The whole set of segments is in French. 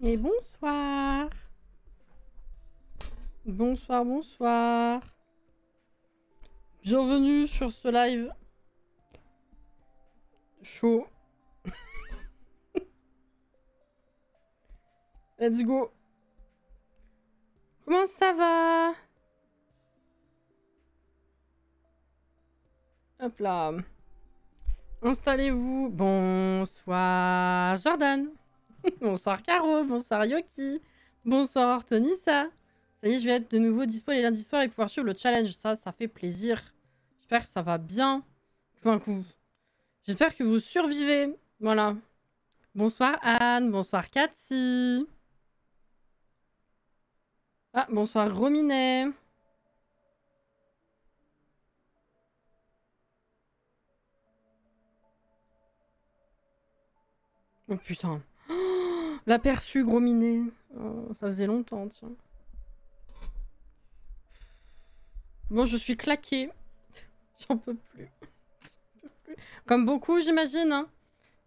Et bonsoir. Bonsoir, bonsoir. Bienvenue sur ce live. Chaud. Let's go. Comment ça va? Hop là. Installez-vous. Bonsoir Jordan. Bonsoir Caro. Bonsoir Yoki. Bonsoir Tonissa. Ça y est, je vais être de nouveau dispo les lundis soirs et pouvoir suivre le challenge. Ça fait plaisir. J'espère que ça va bien. Enfin, j'espère que vous survivez. Voilà. Bonsoir Anne. Bonsoir Cathy. Ah, bonsoir Rominet. Oh putain. Oh, l'aperçu gros minet. Oh, ça faisait longtemps, tiens. Bon, je suis claquée. J'en peux plus. Comme beaucoup, j'imagine. Hein.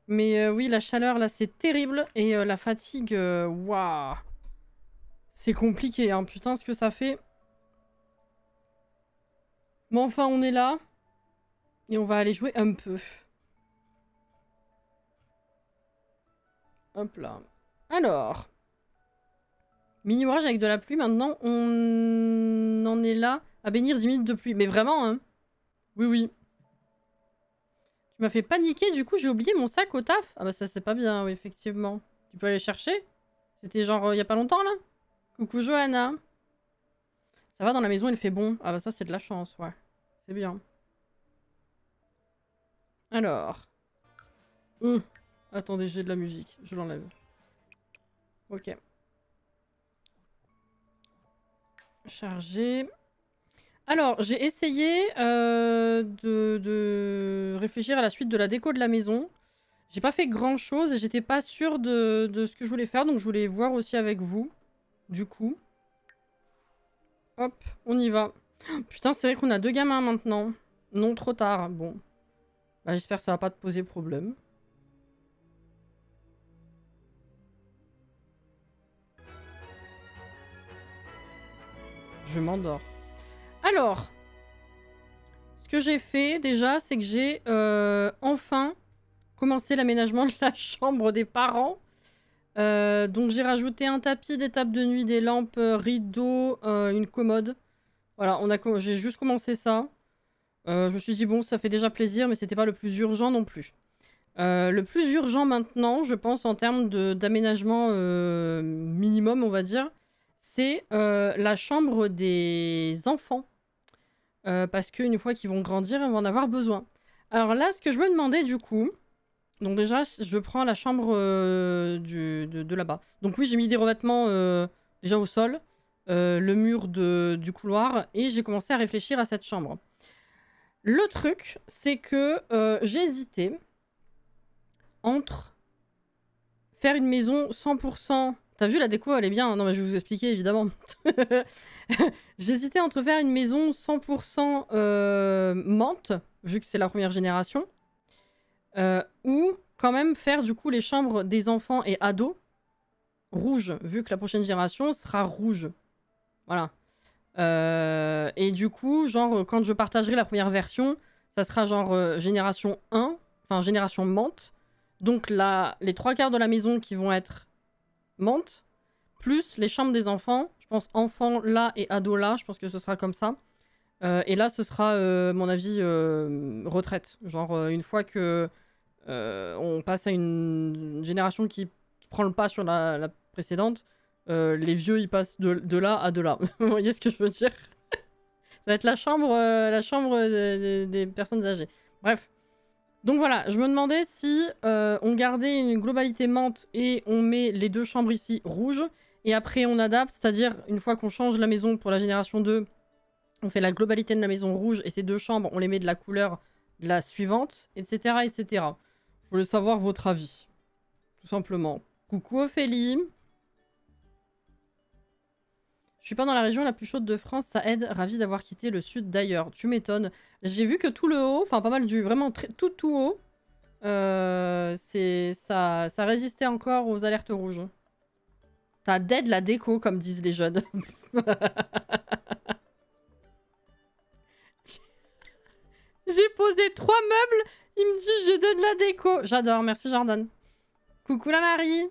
Mais oui, la chaleur, là, c'est terrible. Et la fatigue, waouh. C'est compliqué, hein. Putain, ce que ça fait. Bon, enfin, on est là. Et on va aller jouer un peu. Hop là. Alors. Mini-orage avec de la pluie. Maintenant, on en est là à bénir 10 minutes de pluie. Mais vraiment, hein. Oui, oui. Tu m'as fait paniquer, du coup, j'ai oublié mon sac au taf. Ah bah ça, c'est pas bien, oui, effectivement. Tu peux aller chercher? C'était genre il y a pas longtemps, là? Coucou, Johanna. Ça va, dans la maison, il fait bon. Ah bah ça, c'est de la chance, ouais. C'est bien. Alors. Attendez, j'ai de la musique. Je l'enlève. Ok. Charger. Alors, j'ai essayé de réfléchir à la suite de la déco de la maison. J'ai pas fait grand chose et j'étais pas sûre de ce que je voulais faire, donc je voulais voir aussi avec vous. Du coup. Hop, on y va. Putain, c'est vrai qu'on a 2 gamins maintenant. Non, trop tard. Bon. Bah, j'espère que ça va pas te poser problème. Je m'endors. Alors, ce que j'ai fait déjà, c'est que j'ai enfin commencé l'aménagement de la chambre des parents. Donc j'ai rajouté un tapis, des tables de nuit, des lampes, rideaux, une commode. Voilà, j'ai juste commencé ça. Je me suis dit, bon, ça fait déjà plaisir, mais c'était pas le plus urgent non plus. Le plus urgent maintenant, je pense, en termes d'aménagement minimum, on va dire, c'est la chambre des enfants. Parce qu'une fois qu'ils vont grandir, ils vont en avoir besoin. Alors là, ce que je me demandais du coup... Donc déjà, je prends la chambre de là-bas. Donc oui, j'ai mis des revêtements déjà au sol, le mur du couloir, et j'ai commencé à réfléchir à cette chambre. Le truc, c'est que j'ai hésité entre faire une maison 100%... T'as vu, la déco, elle est bien. Non, mais je vais vous expliquer, évidemment. J'hésitais entre faire une maison 100% menthe, vu que c'est la première génération, ou quand même faire, du coup, les chambres des enfants et ados rouges, vu que la prochaine génération sera rouge. Voilà. Et du coup, genre, quand je partagerai la première version, ça sera genre génération 1, enfin génération menthe. Donc là, les 3/4 de la maison qui vont être menthe, plus les chambres des enfants. Je pense enfants là et ados là, je pense que ce sera comme ça. Et là, ce sera, mon avis, retraite. Genre, une fois que on passe à une génération qui prend le pas sur la précédente, les vieux, ils passent de là à de là. Vous voyez ce que je veux dire? Ça va être la chambre des personnes âgées. Bref. Donc voilà, je me demandais si on gardait une globalité menthe et on met les 2 chambres ici rouges, et après on adapte, c'est-à-dire une fois qu'on change la maison pour la génération 2, on fait la globalité de la maison rouge et ces 2 chambres, on les met de la couleur de la suivante, etc. etc. Je voulais savoir votre avis, tout simplement. Coucou Ophélie. Je suis pas dans la région la plus chaude de France, ça aide. Ravi d'avoir quitté le sud d'ailleurs. Tu m'étonnes. J'ai vu que tout le haut, enfin pas mal du... Vraiment tout haut, ça résistait encore aux alertes rouges. T'as dead la déco, comme disent les jeunes. J'ai posé 3 meubles, il me dit j'ai dead la déco. J'adore, merci Jordan. Coucou la Marie.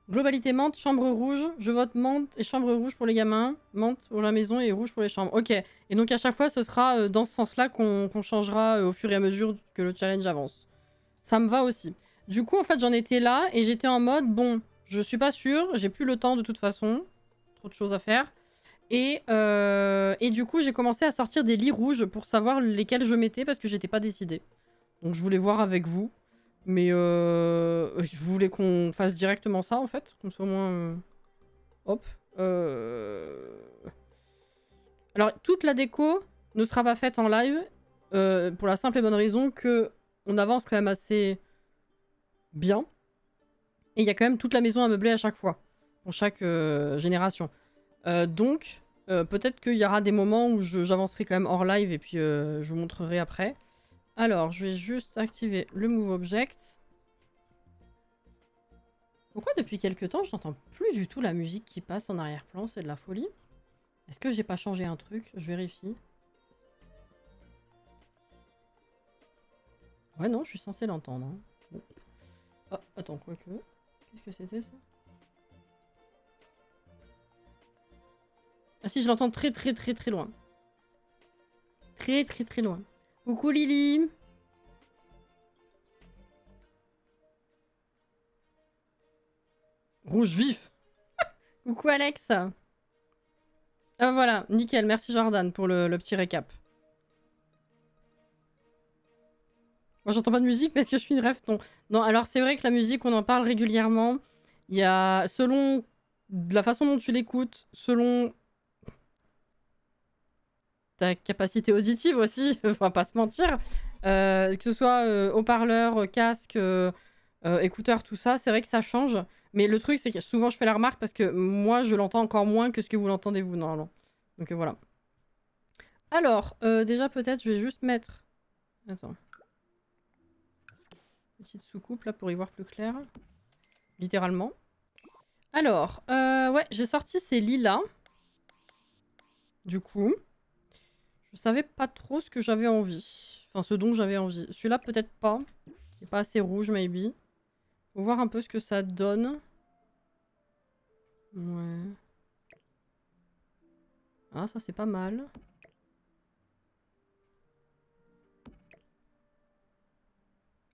Globalité menthe, chambre rouge. Je vote menthe et chambre rouge pour les gamins. Menthe pour la maison et rouge pour les chambres. Ok. Et donc à chaque fois, ce sera dans ce sens-là qu'on changera au fur et à mesure que le challenge avance. Ça me va aussi. Du coup, en fait, j'en étais là et j'étais en mode, bon, je suis pas sûre, j'ai plus le temps de toute façon. Trop de choses à faire. Et du coup, j'ai commencé à sortir des lits rouges pour savoir lesquels je mettais parce que j'étais pas décidée. Donc je voulais voir avec vous. Mais je voulais qu'on fasse directement ça en fait. Comme ça au moins... Hop. Alors toute la déco ne sera pas faite en live. Pour la simple et bonne raison que on avance quand même assez bien. Et il y a quand même toute la maison à meubler à chaque fois. Pour chaque génération. Donc peut-être qu'il y aura des moments où j'avancerai quand même hors live et puis je vous montrerai après. Alors, je vais juste activer le Move Object. Pourquoi depuis quelques temps, je n'entends plus du tout la musique qui passe en arrière-plan? C'est de la folie. Est-ce que j'ai pas changé un truc? Je vérifie. Ouais, non, je suis censé l'entendre. Hein. Bon. Ah, attends, quoique. Qu'est-ce que c'était ça? Ah si, je l'entends très très très très loin. Très très très loin. Coucou Lily. Rouge vif. Coucou Alex. Ah voilà, nickel, merci Jordan pour le petit récap. Moi j'entends pas de musique parce que je suis une rêve. Non, non, alors c'est vrai que la musique, on en parle régulièrement. Il y a, selon la façon dont tu l'écoutes, selon ta capacité auditive aussi, on va pas se mentir, que ce soit haut-parleur, casque, écouteur, tout ça, c'est vrai que ça change. Mais le truc, c'est que souvent je fais la remarque parce que moi je l'entends encore moins que ce que vous l'entendez vous, normalement. Donc voilà. Alors, déjà peut-être je vais juste mettre... Attends. Petite soucoupe là pour y voir plus clair. Littéralement. Alors, ouais, j'ai sorti ces lits-là. Du coup. Je savais pas trop ce que j'avais envie. Enfin, ce dont j'avais envie. Celui-là, peut-être pas. Il est pas assez rouge, maybe. Faut voir un peu ce que ça donne. Ouais. Ah, ça, c'est pas mal.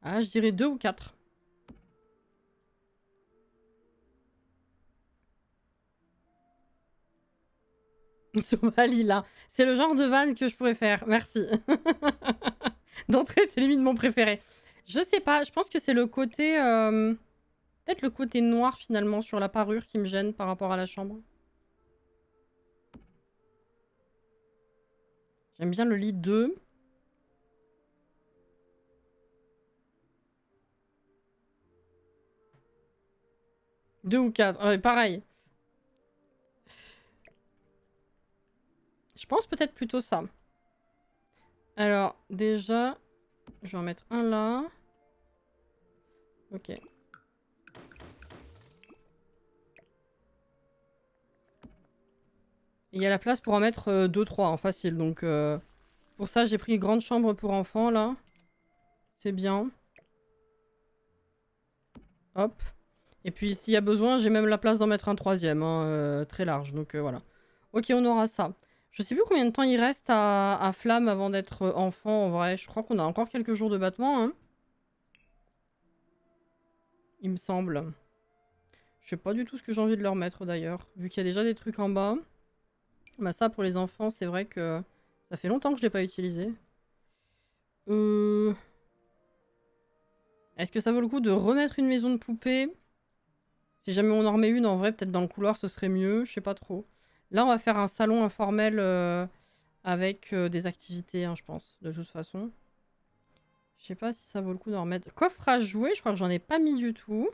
Ah, je dirais 2 ou 4. Somali, là. C'est le genre de vanne que je pourrais faire. Merci. D'entrée, t'es limite mon préféré. Je sais pas, je pense que c'est le côté... Peut-être le côté noir, finalement, sur la parure qui me gêne par rapport à la chambre. J'aime bien le lit 2. Deux ou 4. Pareil. Je pense peut-être plutôt ça. Alors, déjà, je vais en mettre un là. Ok. Il y a la place pour en mettre 2-3 en facile. Donc, pour ça, j'ai pris une grande chambre pour enfants, là. C'est bien. Hop. Et puis, s'il y a besoin, j'ai même la place d'en mettre un troisième. Hein, très large. Donc, voilà. Ok, on aura ça. Je sais plus combien de temps il reste à Flamme avant d'être enfant, en vrai. Je crois qu'on a encore quelques jours de battement, hein. Il me semble. Je sais pas du tout ce que j'ai envie de leur mettre, d'ailleurs. Vu qu'il y a déjà des trucs en bas. Bah ça, pour les enfants, c'est vrai que ça fait longtemps que je l'ai pas utilisé. Est-ce que ça vaut le coup de remettre une maison de poupée? Si jamais on en remet une, en vrai, peut-être dans le couloir, ce serait mieux. Je sais pas trop. Là, on va faire un salon informel avec des activités, hein, je pense, de toute façon. Je sais pas si ça vaut le coup d'en remettre. Coffre à jouer, je crois que j'en ai pas mis du tout.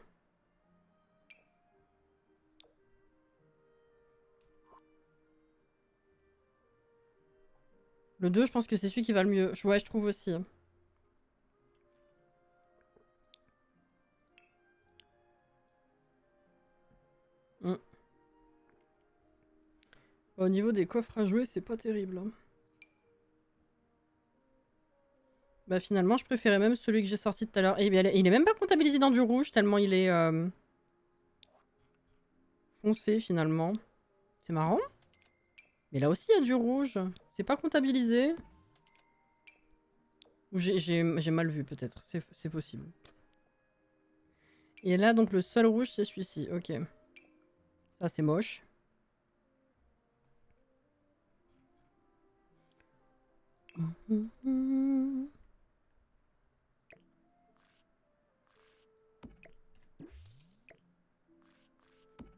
Le 2, je pense que c'est celui qui va le mieux. Ouais, je trouve aussi. Au niveau des coffres à jouer, c'est pas terrible. Hein. Bah finalement, je préférais même celui que j'ai sorti tout à l'heure. Et il est même pas comptabilisé dans du rouge, tellement il est foncé finalement. C'est marrant. Mais là aussi, il y a du rouge. C'est pas comptabilisé. Ou j'ai mal vu peut-être. C'est possible. Et là, donc le seul rouge, c'est celui-ci. Ok. Ça, c'est moche.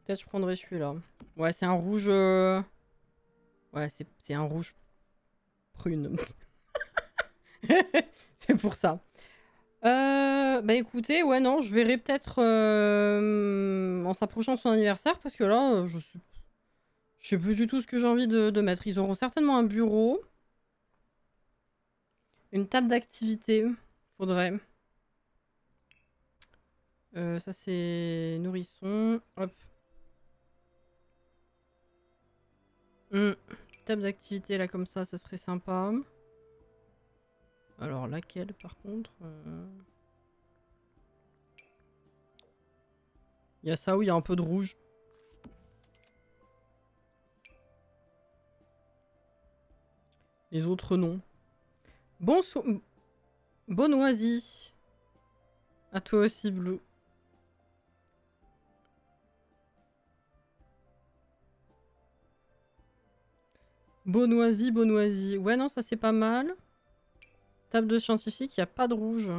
Peut-être je prendrai celui-là. Ouais, c'est un rouge... Ouais, c'est un rouge prune. C'est pour ça. Bah écoutez, ouais, non, je verrai peut-être en s'approchant de son anniversaire, parce que là, je sais plus du tout ce que j'ai envie de mettre. Ils auront certainement un bureau. Une table d'activité. Faudrait. Ça, c'est nourrisson. Hop. Table d'activité, là, comme ça serait sympa. Alors, laquelle, par contre Il y a ça où il y a un peu de rouge. Les autres, non. Bonoisie. À toi aussi, Blue. Bonoisie. Ouais, non, ça c'est pas mal. Table de scientifique, il n'y a pas de rouge.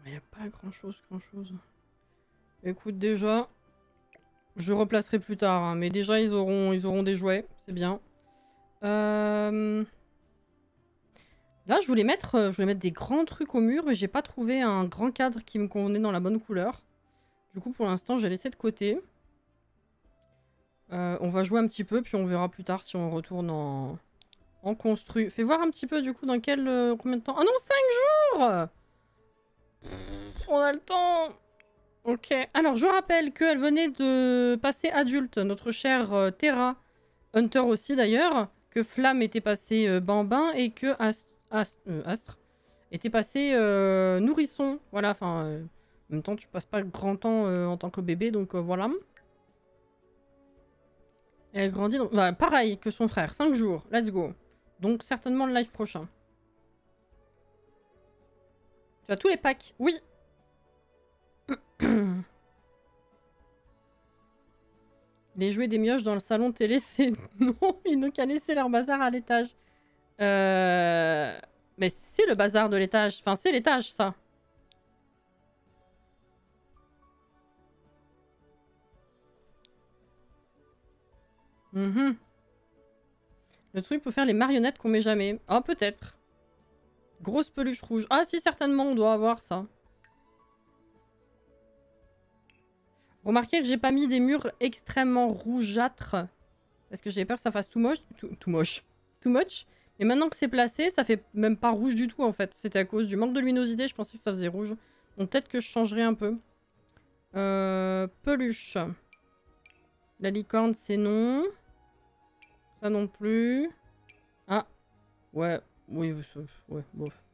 Il n'y a pas grand-chose. Écoute, déjà, je replacerai plus tard. Hein, mais déjà, ils auront des jouets. C'est bien. Là, je voulais mettre des grands trucs au mur, mais j'ai pas trouvé un grand cadre qui me convenait dans la bonne couleur. Du coup, pour l'instant, j'ai laissé de côté. On va jouer un petit peu, puis on verra plus tard si on retourne en construit. Fais voir un petit peu, du coup, dans combien de temps... Ah non, 5 jours! On a le temps. Ok. Alors, je rappelle qu'elle venait de passer adulte, notre chère Terra. Hunter aussi, d'ailleurs. Que Flamme était passée bambin et que Astre était passé nourrisson. Voilà, enfin... en même temps, tu passes pas grand temps en tant que bébé, donc voilà. Et elle grandit... Bah, pareil que son frère. 5 jours. Let's go. Donc, certainement le live prochain. Tu as tous les packs. Oui. Les jouets des mioches dans le salon télé, c'est... Non, ils n'ont qu'à laisser leur bazar à l'étage. Mais c'est le bazar de l'étage. Enfin, c'est l'étage, ça. Le truc pour faire les marionnettes qu'on met jamais. Ah, peut-être. Grosse peluche rouge. Ah, si, certainement, on doit avoir ça. Remarquez que j'ai pas mis des murs extrêmement rougeâtres. Parce que j'ai peur que ça fasse tout moche. Tout moche. Too much. Et maintenant que c'est placé, ça fait même pas rouge du tout, en fait. C'était à cause du manque de luminosité, je pensais que ça faisait rouge. Donc peut-être que je changerai un peu. Peluche. La licorne, c'est non. Ça non plus. Ah. Ouais. Oui, ouais, bof.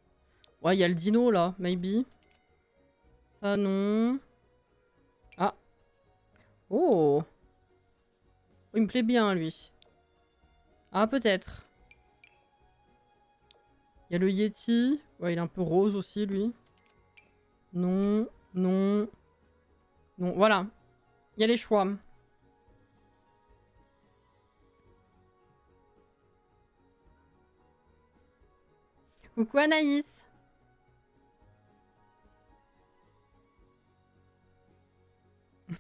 Ouais, il y a le dino, là. Maybe. Ça, non. Ah. Oh. Il me plaît bien, lui. Ah, peut-être. Il y a le Yeti. Ouais, il est un peu rose aussi, lui. Non. Non. Non. Voilà. Il y a les choix. Coucou Anaïs.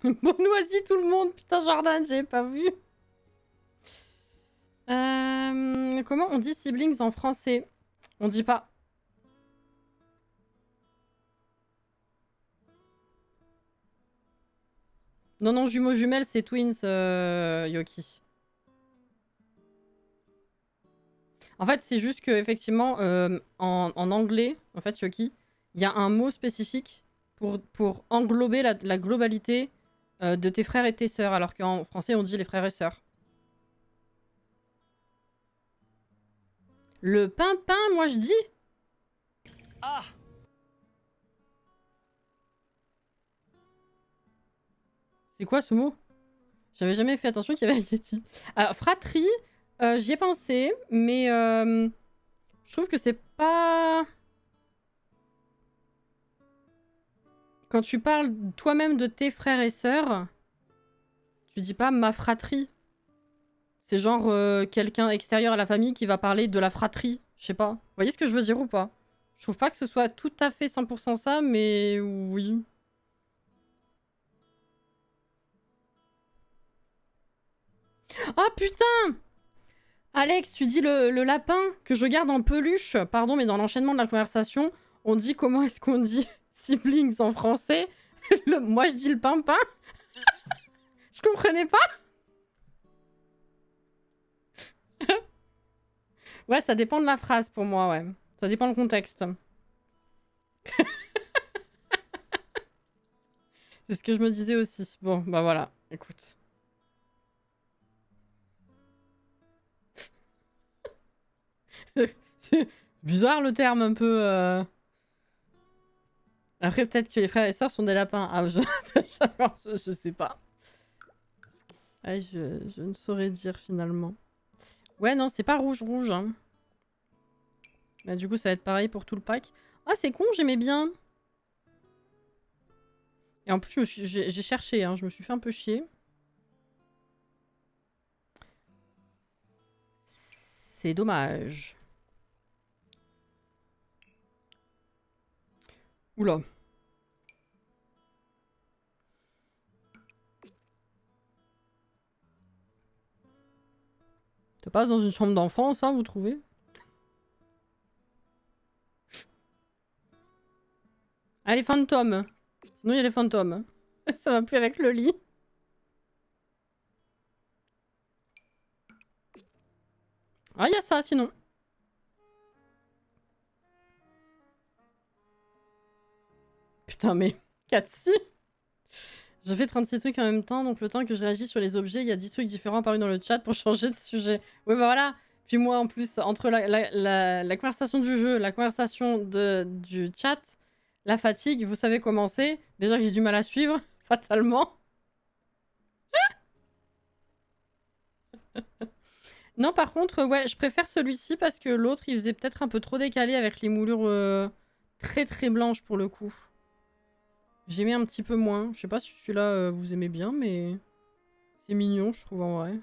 Bonoisie tout le monde. Putain, Jordan, j'avais pas vu. Comment on dit siblings en français? On dit pas. Non, non, jumeaux jumelles, c'est twins, Yoki. En fait, c'est juste que effectivement, en anglais, en fait, Yoki, il y a un mot spécifique pour englober la globalité de tes frères et tes sœurs, alors qu'en français, on dit les frères et sœurs. Le pimpin, moi je dis. Ah! C'est quoi ce mot? J'avais jamais fait attention qu'il y avait un Yeti. Alors, fratrie, j'y ai pensé, mais je trouve que c'est pas... Quand tu parles toi-même de tes frères et sœurs, tu dis pas ma fratrie. C'est genre quelqu'un extérieur à la famille qui va parler de la fratrie. Je sais pas. Vous voyez ce que je veux dire ou pas? Je trouve pas que ce soit tout à fait 100% ça, mais oui. Ah putain! Alex, tu dis le lapin que je garde en peluche. Pardon, mais dans l'enchaînement de la conversation, on dit comment est-ce qu'on dit siblings en français. Moi, je dis le pimpin. Je comprenais pas. Ouais, ça dépend de la phrase pour moi, ouais. Ça dépend du contexte. C'est ce que je me disais aussi. Bon, bah voilà, écoute. C'est bizarre le terme un peu... Après, peut-être que les frères et sœurs sont des lapins. Ah, je sais pas. Ah, je ne saurais dire finalement. Ouais, non, c'est pas rouge-rouge. Hein. Bah, du coup, ça va être pareil pour tout le pack. Ah, c'est con, j'aimais bien. Et en plus, j'ai cherché, hein, je me suis fait un peu chier. C'est dommage. Oula. Ça passe dans une chambre d'enfant, ça, vous trouvez? Ah, les fantômes. Sinon, il y a les fantômes. Ça va plus avec le lit. Ah, il y a ça, sinon. Putain, mais... Cathy. Je fais 36 trucs en même temps, donc le temps que je réagis sur les objets, il y a 10 trucs différents apparus dans le chat pour changer de sujet. Oui, bah voilà. Puis moi, en plus, entre la conversation du jeu, la conversation du chat, la fatigue, vous savez comment c'est. Déjà que j'ai du mal à suivre, fatalement. Non, par contre, ouais, je préfère celui-ci parce que l'autre, il faisait peut-être un peu trop décalé avec les moulures très très blanches pour le coup. J'aimais un petit peu moins. Je sais pas si celui-là vous aimez bien, mais c'est mignon, je trouve en vrai.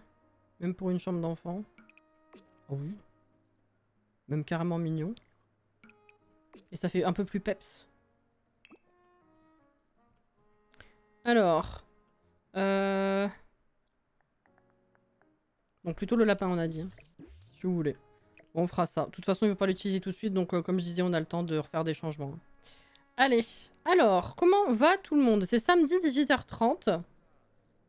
Même pour une chambre d'enfant. Oh oui. Même carrément mignon. Et ça fait un peu plus peps. Alors. Donc plutôt le lapin, on a dit. Hein, si vous voulez. Bon, on fera ça. De toute façon, il ne veut pas l'utiliser tout de suite. Donc comme je disais, on a le temps de refaire des changements. Allez. Alors, comment va tout le monde? C'est samedi 18h30.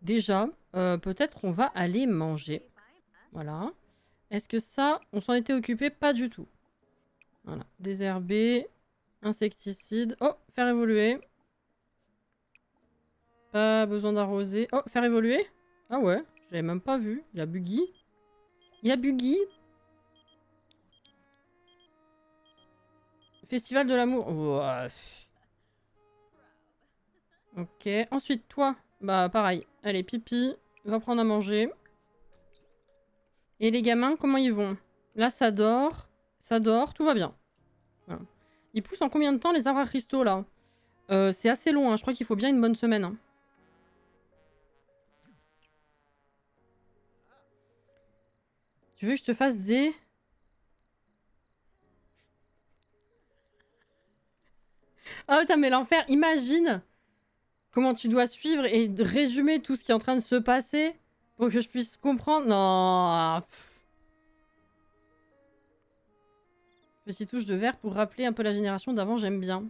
Déjà. Peut-être on va aller manger. Voilà. Est-ce que ça, on s'en était occupé? Pas du tout. Voilà. Désherber. Insecticide. Oh, faire évoluer. Pas besoin d'arroser. Oh, faire évoluer. Ah ouais, je l'avais même pas vu. Il a buggy. Il a buggy. Festival de l'amour. Ouah. Ok. Ensuite, toi. Bah, pareil. Allez, pipi. Va prendre à manger. Et les gamins, comment ils vont? Là, ça dort. Ça dort. Tout va bien. Voilà. Ils poussent en combien de temps les arbres à cristaux, là? C'est assez long. Hein. Je crois qu'il faut bien une bonne semaine. Hein. Tu veux que je te fasse des... Ah, putain, mais l'enfer, imagine comment tu dois suivre et résumer tout ce qui est en train de se passer pour que je puisse comprendre. Non. Petite touche de vert pour rappeler un peu la génération d'avant, j'aime bien.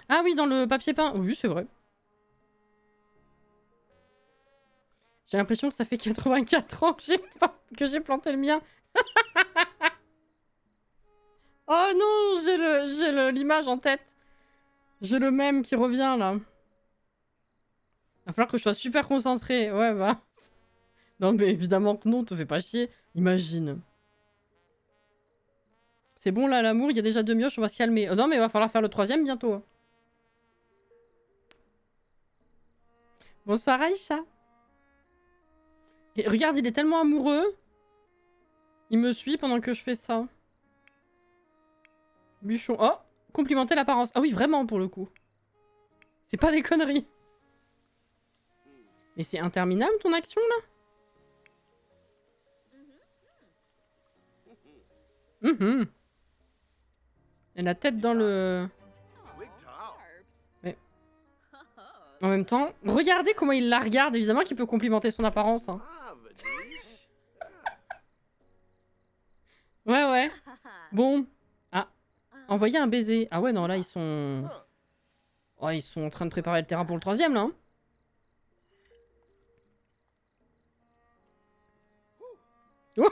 Ah oui, dans le papier peint. Oui, c'est vrai. J'ai l'impression que ça fait 84 ans que j'ai planté le mien. l'image en tête. J'ai le même qui revient là. Va falloir que je sois super concentrée. Ouais, bah. Non, mais évidemment que non, te fais pas chier. Imagine. C'est bon là, l'amour, il y a déjà 2 mioches, on va se calmer. Oh, non, mais il va falloir faire le 3e bientôt. Bonsoir Aïcha. Et regarde, il est tellement amoureux. Il me suit pendant que je fais ça. Bûchon. Oh, complimenter l'apparence. Ah oui, vraiment pour le coup. C'est pas des conneries. Mais c'est interminable ton action là. Et la tête dans le... Ouais. En même temps, regardez comment il la regarde. Évidemment qu'il peut complimenter son apparence. Hein. Ouais, ouais. Bon. Ah. Envoyer un baiser. Ah ouais, non, là, ils sont... Oh, ils sont en train de préparer le terrain pour le 3e, là. Hein. Vous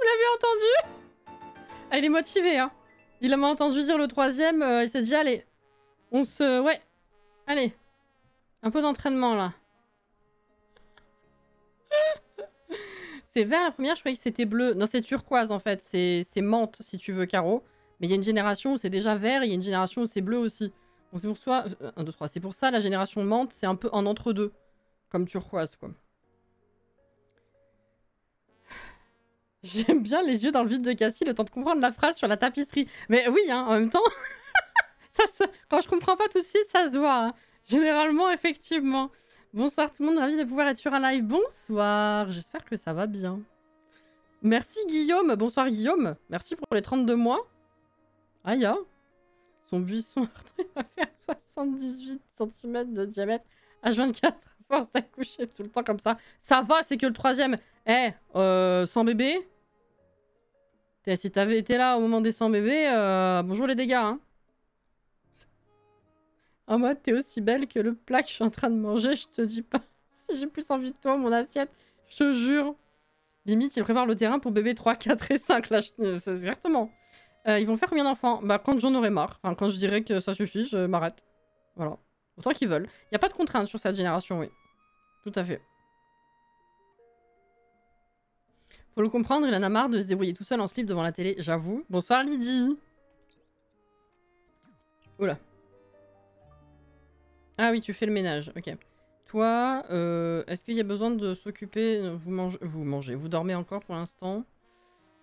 l'avez entendu? Ah, il est motivé, hein. Il m'a entendu dire le 3e, il s'est dit, allez, on se... Ouais, allez. Un peu d'entraînement, là. C'est vert la première, je croyais que c'était bleu. Non, c'est turquoise, en fait. C'est menthe, si tu veux, Caro. Mais il y a une génération où c'est déjà vert, et il y a une génération où c'est bleu aussi. Donc c'est pour ça... 1, 2, 3. C'est pour ça, la génération menthe, c'est un peu en entre-deux. Comme turquoise, quoi. J'aime bien les yeux dans le vide de Cassie, le temps de comprendre la phrase sur la tapisserie. Mais oui, hein, en même temps, quand je comprends pas tout de suite, ça se voit. Hein. Généralement, effectivement. Bonsoir tout le monde, ravi de pouvoir être sur un live. Bonsoir, j'espère que ça va bien. Merci Guillaume, bonsoir Guillaume. Merci pour les 32 mois. Aïe, hein. Son buisson va faire 78 cm de diamètre. H24, force à coucher tout le temps comme ça. Ça va, c'est que le 3e. Eh, sans bébé. Si t'avais été là au moment des 100 bébés, bonjour les dégâts, hein. En mode, t'es aussi belle que le plat que je suis en train de manger, je te dis pas. Si j'ai plus envie de toi, mon assiette, je te jure. Limite, il prépare le terrain pour bébé 3, 4 et 5, là, c'est exactement. Ils vont faire combien d'enfants? Bah, quand j'en aurai marre. Enfin, quand je dirai que ça suffit, je m'arrête. Voilà. Autant qu'ils veulent. Il n'y a pas de contrainte sur cette génération, oui. Tout à fait. Faut le comprendre, il en a marre de se débrouiller tout seul en slip devant la télé, j'avoue. Bonsoir Lydie. Oula. Ah oui, tu fais le ménage, ok. Toi, est-ce qu'il y a besoin de s'occuper... Vous dormez encore pour l'instant.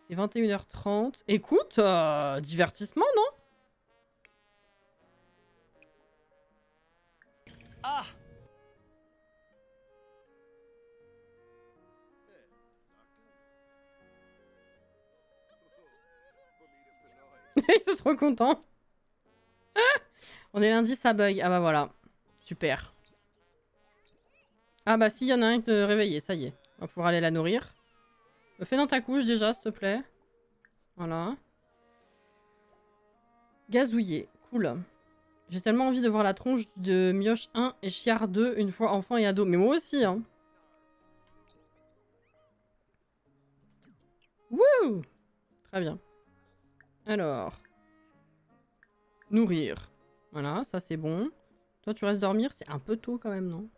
C'est 21h30. Écoute, divertissement, non? Ah! Ils sont trop contents. On est lundi, ça bug. Ah bah voilà. Super. Ah bah si, il y en a un qui te réveillé, ça y est. On va pouvoir aller la nourrir. Fais dans ta couche déjà, s'il te plaît. Voilà. Gazouiller. Cool. J'ai tellement envie de voir la tronche de Mioche 1 et Chiard 2 une fois enfant et ado. Mais moi aussi, hein. Wouh! Très bien. Alors. Nourrir. Voilà, ça c'est bon. Toi, tu restes dormir, c'est un peu tôt quand même, non?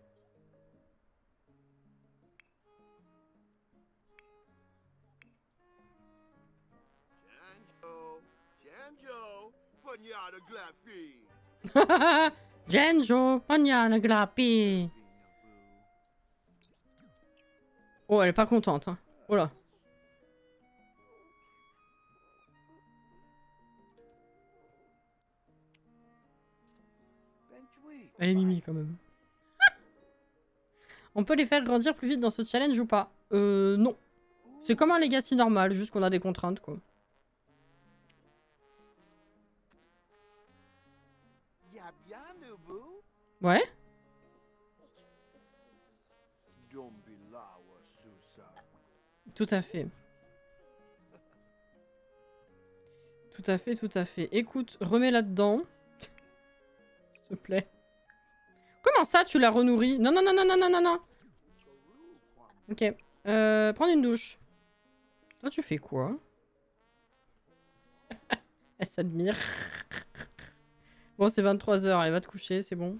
Genjo, Pagna Glapi. Oh, elle est pas contente. Hein. Oh là. Elle est mimi quand même. On peut les faire grandir plus vite dans ce challenge ou pas? Non. C'est comme un legacy normal, juste qu'on a des contraintes, quoi. Ouais. Tout à fait. Tout à fait, tout à fait. Écoute, remets là-dedans. S'il te plaît. Comment ça, tu l'as renourri? Non, non, non, non, non, non, non, non. Ok. Prendre une douche. Toi, tu fais quoi? Elle s'admire. Bon, c'est 23 h, elle va te coucher, c'est bon.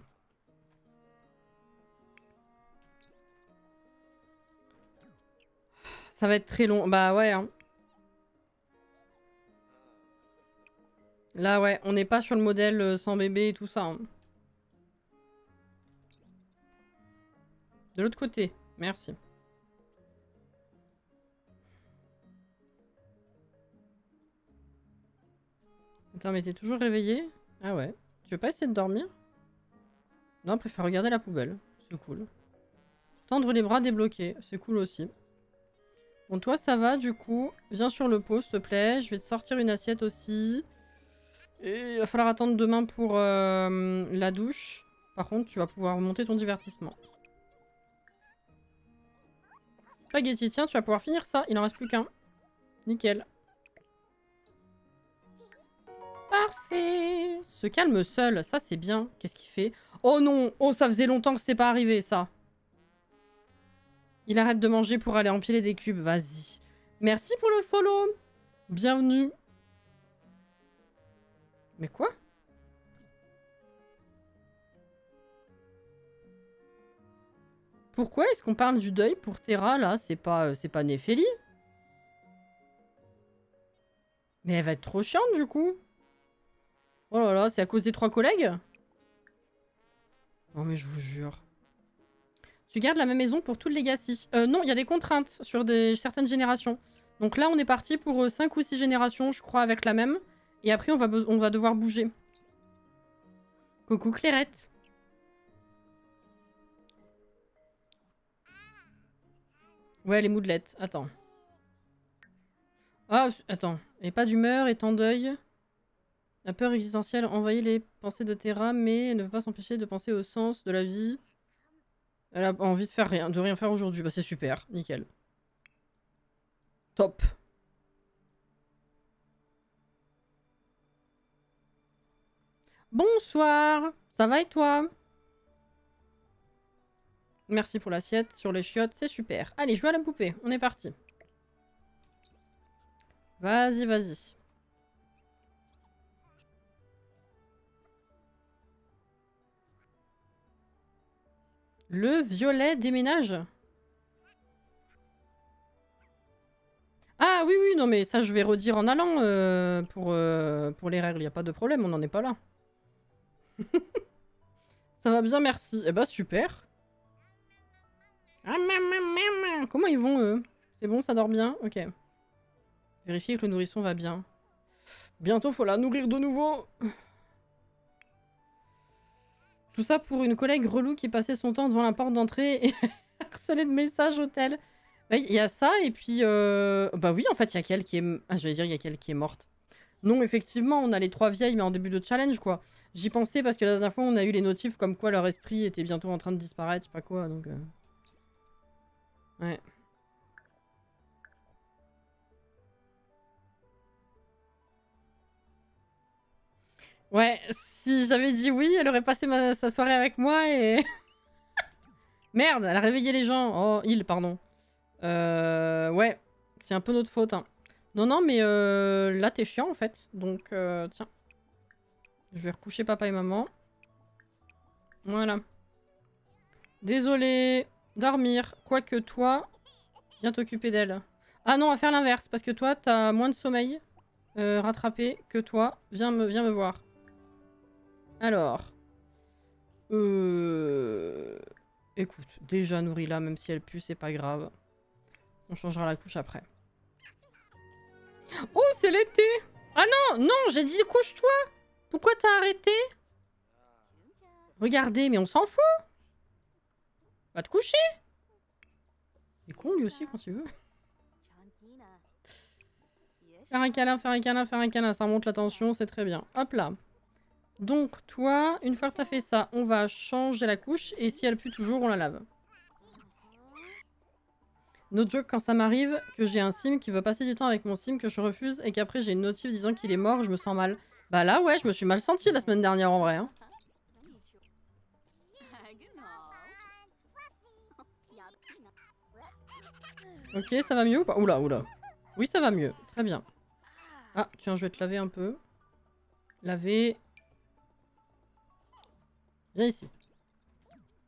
Ça va être très long. Bah ouais, hein. Là, ouais, on n'est pas sur le modèle sans bébé et tout ça. Hein. De l'autre côté, merci. Attends, mais t'es toujours réveillé? Ah ouais. Tu veux pas essayer de dormir? Non, on préfère regarder la poubelle. C'est cool. Tendre les bras débloqués. C'est cool aussi. Bon, toi, ça va, du coup. Viens sur le pot, s'il te plaît. Je vais te sortir une assiette aussi. Et il va falloir attendre demain pour la douche. Par contre, tu vas pouvoir monter ton divertissement. Spaghetti, tiens, tu vas pouvoir finir ça. Il en reste plus qu'un. Nickel. Parfait. Se calme seul, ça c'est bien. Qu'est-ce qu'il fait? Oh non. Oh, ça faisait longtemps que c'était pas arrivé, ça. Il arrête de manger pour aller empiler des cubes. Vas-y. Merci pour le follow. Bienvenue. Mais quoi? Pourquoi est-ce qu'on parle du deuil pour Terra, là? C'est pas Néphélie? Mais elle va être trop chiante, du coup. Oh là là, c'est à cause des 3 collègues? Oh mais je vous jure. Tu gardes la même maison pour tout le Legacy. Non, il y a des contraintes sur certaines générations. Donc là, on est parti pour 5 ou 6 générations, je crois, avec la même. Et après, on va devoir bouger. Coucou Clairette. Ouais, les moodlettes. Attends. Ah, attends. Et pas d'humeur, est en deuil. La peur existentielle envahit les pensées de Terra, mais elle ne peut pas s'empêcher de penser au sens de la vie. Elle a envie de faire rien, de rien faire aujourd'hui. Bah c'est super, nickel. Top. Bonsoir. Ça va et toi? Merci pour l'assiette sur les chiottes, c'est super. Allez, je joue à la poupée, on est parti. Vas-y, vas-y. Le violet déménage. Ah oui, oui, non mais ça je vais redire en allant pour les règles, y a pas de problème, on n'en est pas là. Ça va bien, merci. Eh bah super. Comment ils vont eux? C'est bon, ça dort bien? Ok. Vérifier que le nourrisson va bien. Bientôt, faut la nourrir de nouveau. Tout ça pour une collègue relou qui passait son temps devant la porte d'entrée et harcelait de messages hôtel. Il y a ça, et puis... Bah oui, en fait, il y a qu'elle qui est... Ah, j'allais dire, il y a qu'elle qui est morte. Non, effectivement, on a les 3 vieilles, mais en début de challenge, quoi. J'y pensais parce que la dernière fois, on a eu les notifs comme quoi leur esprit était bientôt en train de disparaître, je sais pas quoi, donc... Ouais. Ouais, si j'avais dit oui, elle aurait passé sa soirée avec moi et... Merde, elle a réveillé les gens. Oh, pardon. Ouais, c'est un peu notre faute. Hein. Non, non, mais là, t'es chiant, en fait. Donc, tiens. Je vais recoucher papa et maman. Voilà. Désolé. Dormir. Quoique toi, viens t'occuper d'elle. Ah non, on va faire l'inverse. Parce que toi, t'as moins de sommeil rattrapé que toi. Viens me voir. Alors. Écoute, déjà nourris-la, même si elle pue, c'est pas grave. On changera la couche après. Oh, c'est l'été! Ah non, non, j'ai dit couche-toi! Pourquoi t'as arrêté? Regardez, mais on s'en fout! Va te coucher! Il est con lui aussi quand tu veux. Faire un câlin, faire un câlin, faire un câlin, ça remonte la tension, c'est très bien. Hop là. Donc toi, une fois que t'as fait ça, on va changer la couche et si elle pue toujours, on la lave. No joke, quand ça m'arrive que j'ai un sim qui veut passer du temps avec mon sim que je refuse et qu'après j'ai une notif disant qu'il est mort, je me sens mal. Bah là ouais, je me suis mal sentie la semaine dernière en vrai. Hein. Ok, ça va mieux ou pas? Oula, oula. Oui, ça va mieux. Très bien. Ah, tiens, je vais te laver un peu. Laver. Viens ici.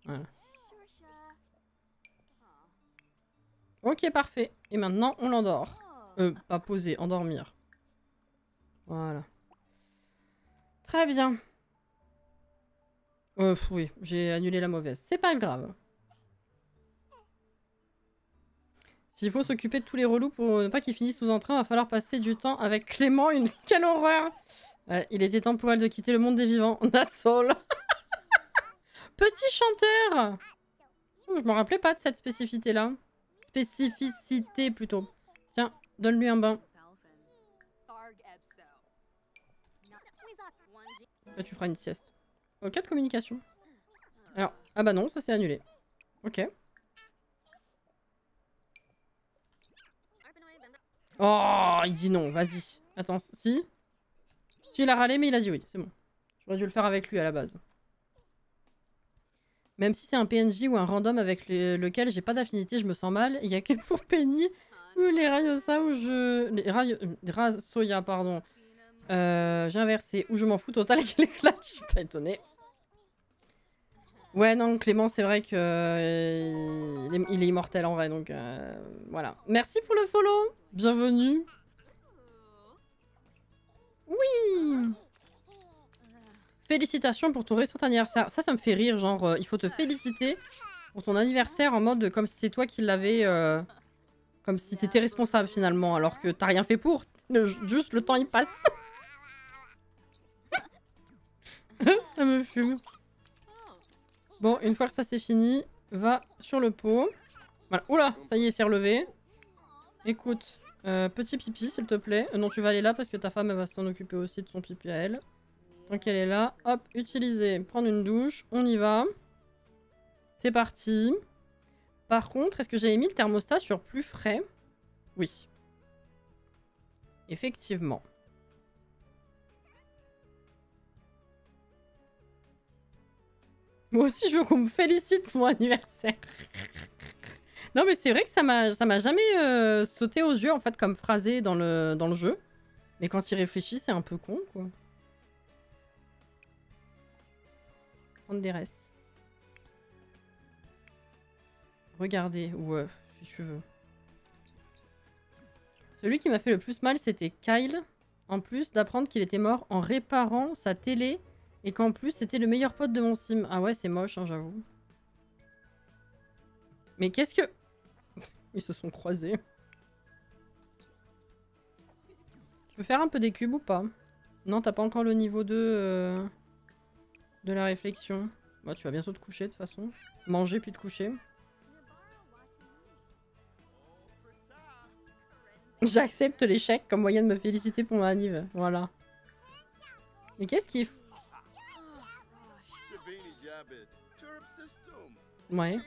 Voilà. Ok, parfait. Et maintenant, on l'endort. Pas poser, endormir. Voilà. Très bien. Oui, j'ai annulé la mauvaise. C'est pas grave. S'il faut s'occuper de tous les relous pour ne pas qu'ils finissent sous un train, va falloir passer du temps avec Clément. Quelle horreur! Il était temps pour elle de quitter le monde des vivants. That's all. Petit chanteur! Je me rappelais pas de cette spécificité-là. Spécificité, plutôt. Tiens, donne-lui un bain. Là, tu feras une sieste. Ok, de communication. Alors, ah bah non, ça s'est annulé. Ok. Oh, il dit non, vas-y. Attends, si. Si, il a râlé, mais il a dit oui, c'est bon. J'aurais dû le faire avec lui à la base. Même si c'est un PNJ ou un random avec lequel j'ai pas d'affinité, je me sens mal. Il y a que pour Penny ou les Rayosa où je... Les Rasoya, pardon. J'ai inversé. Où je m'en fous total qu'il éclate. Je suis pas étonnée. Ouais, non, Clément, c'est vrai que il est immortel en vrai, donc voilà. Merci pour le follow. Bienvenue. Oui. Félicitations pour ton récent anniversaire. Ça me fait rire, genre, il faut te féliciter pour ton anniversaire en mode comme si c'est toi qui l'avais... comme si t'étais responsable finalement, alors que t'as rien fait pour. Juste le temps il passe. Ça me fume. Bon, une fois que ça c'est fini, va sur le pot. Voilà. Oula, ça y est, c'est relevé. Écoute, petit pipi s'il te plaît. Non, tu vas aller là parce que ta femme elle va s'en occuper aussi de son pipi à elle. Tant qu'elle est là, hop, utiliser, prendre une douche, on y va. C'est parti. Par contre, est-ce que j'avais mis le thermostat sur plus frais? Oui. Effectivement. Moi aussi, je veux qu'on me félicite pour mon anniversaire. Non, mais c'est vrai que ça m'a jamais sauté aux yeux, en fait, comme phrasé dans le jeu. Mais quand il réfléchit, c'est un peu con, quoi. Prendre des restes. Regardez, ouais, si tu veux. Celui qui m'a fait le plus mal, c'était Kyle. En plus d'apprendre qu'il était mort en réparant sa télé et qu'en plus, c'était le meilleur pote de mon sim. Ah ouais, c'est moche, hein, j'avoue. Mais qu'est-ce que... Ils se sont croisés. Tu peux faire un peu des cubes ou pas? Non, t'as pas encore le niveau 2 de la réflexion. Bah, tu vas bientôt te coucher, de toute façon. Manger puis te coucher. J'accepte l'échec comme moyen de me féliciter pour mon anniv. Voilà. Mais qu'est-ce qu'il faut? Ouais.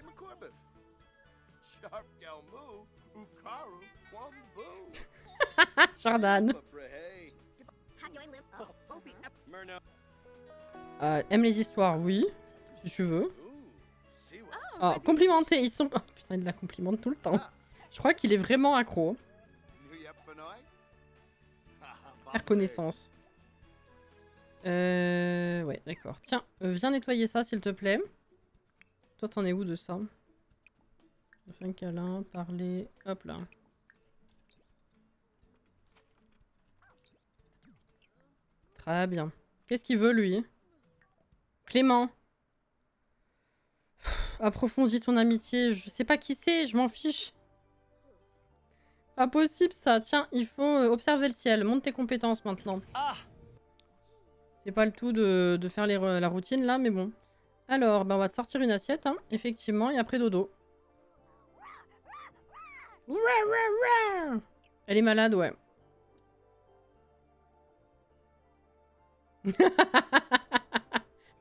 Jordan. Aime les histoires, oui. Si tu veux. Oh, complimenter, ils sont... Oh, putain, il la complimente tout le temps. Je crois qu'il est vraiment accro. Faire connaissance. Ouais, d'accord. Tiens, viens nettoyer ça, s'il te plaît. Toi, t'en es où de ça? Faire un câlin, parler... Hop là. Très bien. Qu'est-ce qu'il veut, lui? Clément. Approfondis ton amitié. Je sais pas qui c'est, je m'en fiche. Pas possible, ça. Tiens, il faut observer le ciel. Monte tes compétences, maintenant. Ah. C'est pas le tout de faire la routine, là, mais bon. Alors, ben, on va te sortir une assiette, hein, effectivement, et après dodo. Elle est malade, ouais.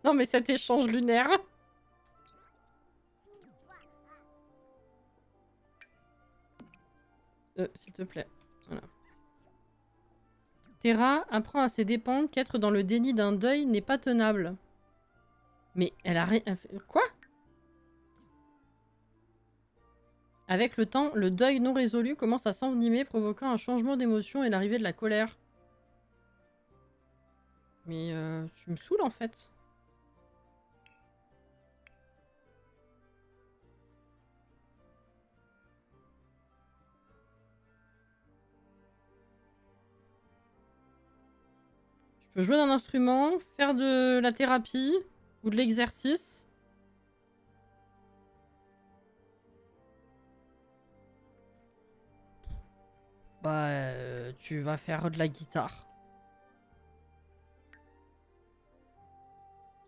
Non, mais cet échange lunaire. S'il te plaît. Voilà. Terra apprend à ses dépens qu'être dans le déni d'un deuil n'est pas tenable. Mais elle a rien... Quoi? Avec le temps, le deuil non résolu commence à s'envenimer, provoquant un changement d'émotion et l'arrivée de la colère. Mais tu me saoules en fait. Je peux jouer d'un instrument, faire de la thérapie ou de l'exercice. Bah, tu vas faire de la guitare.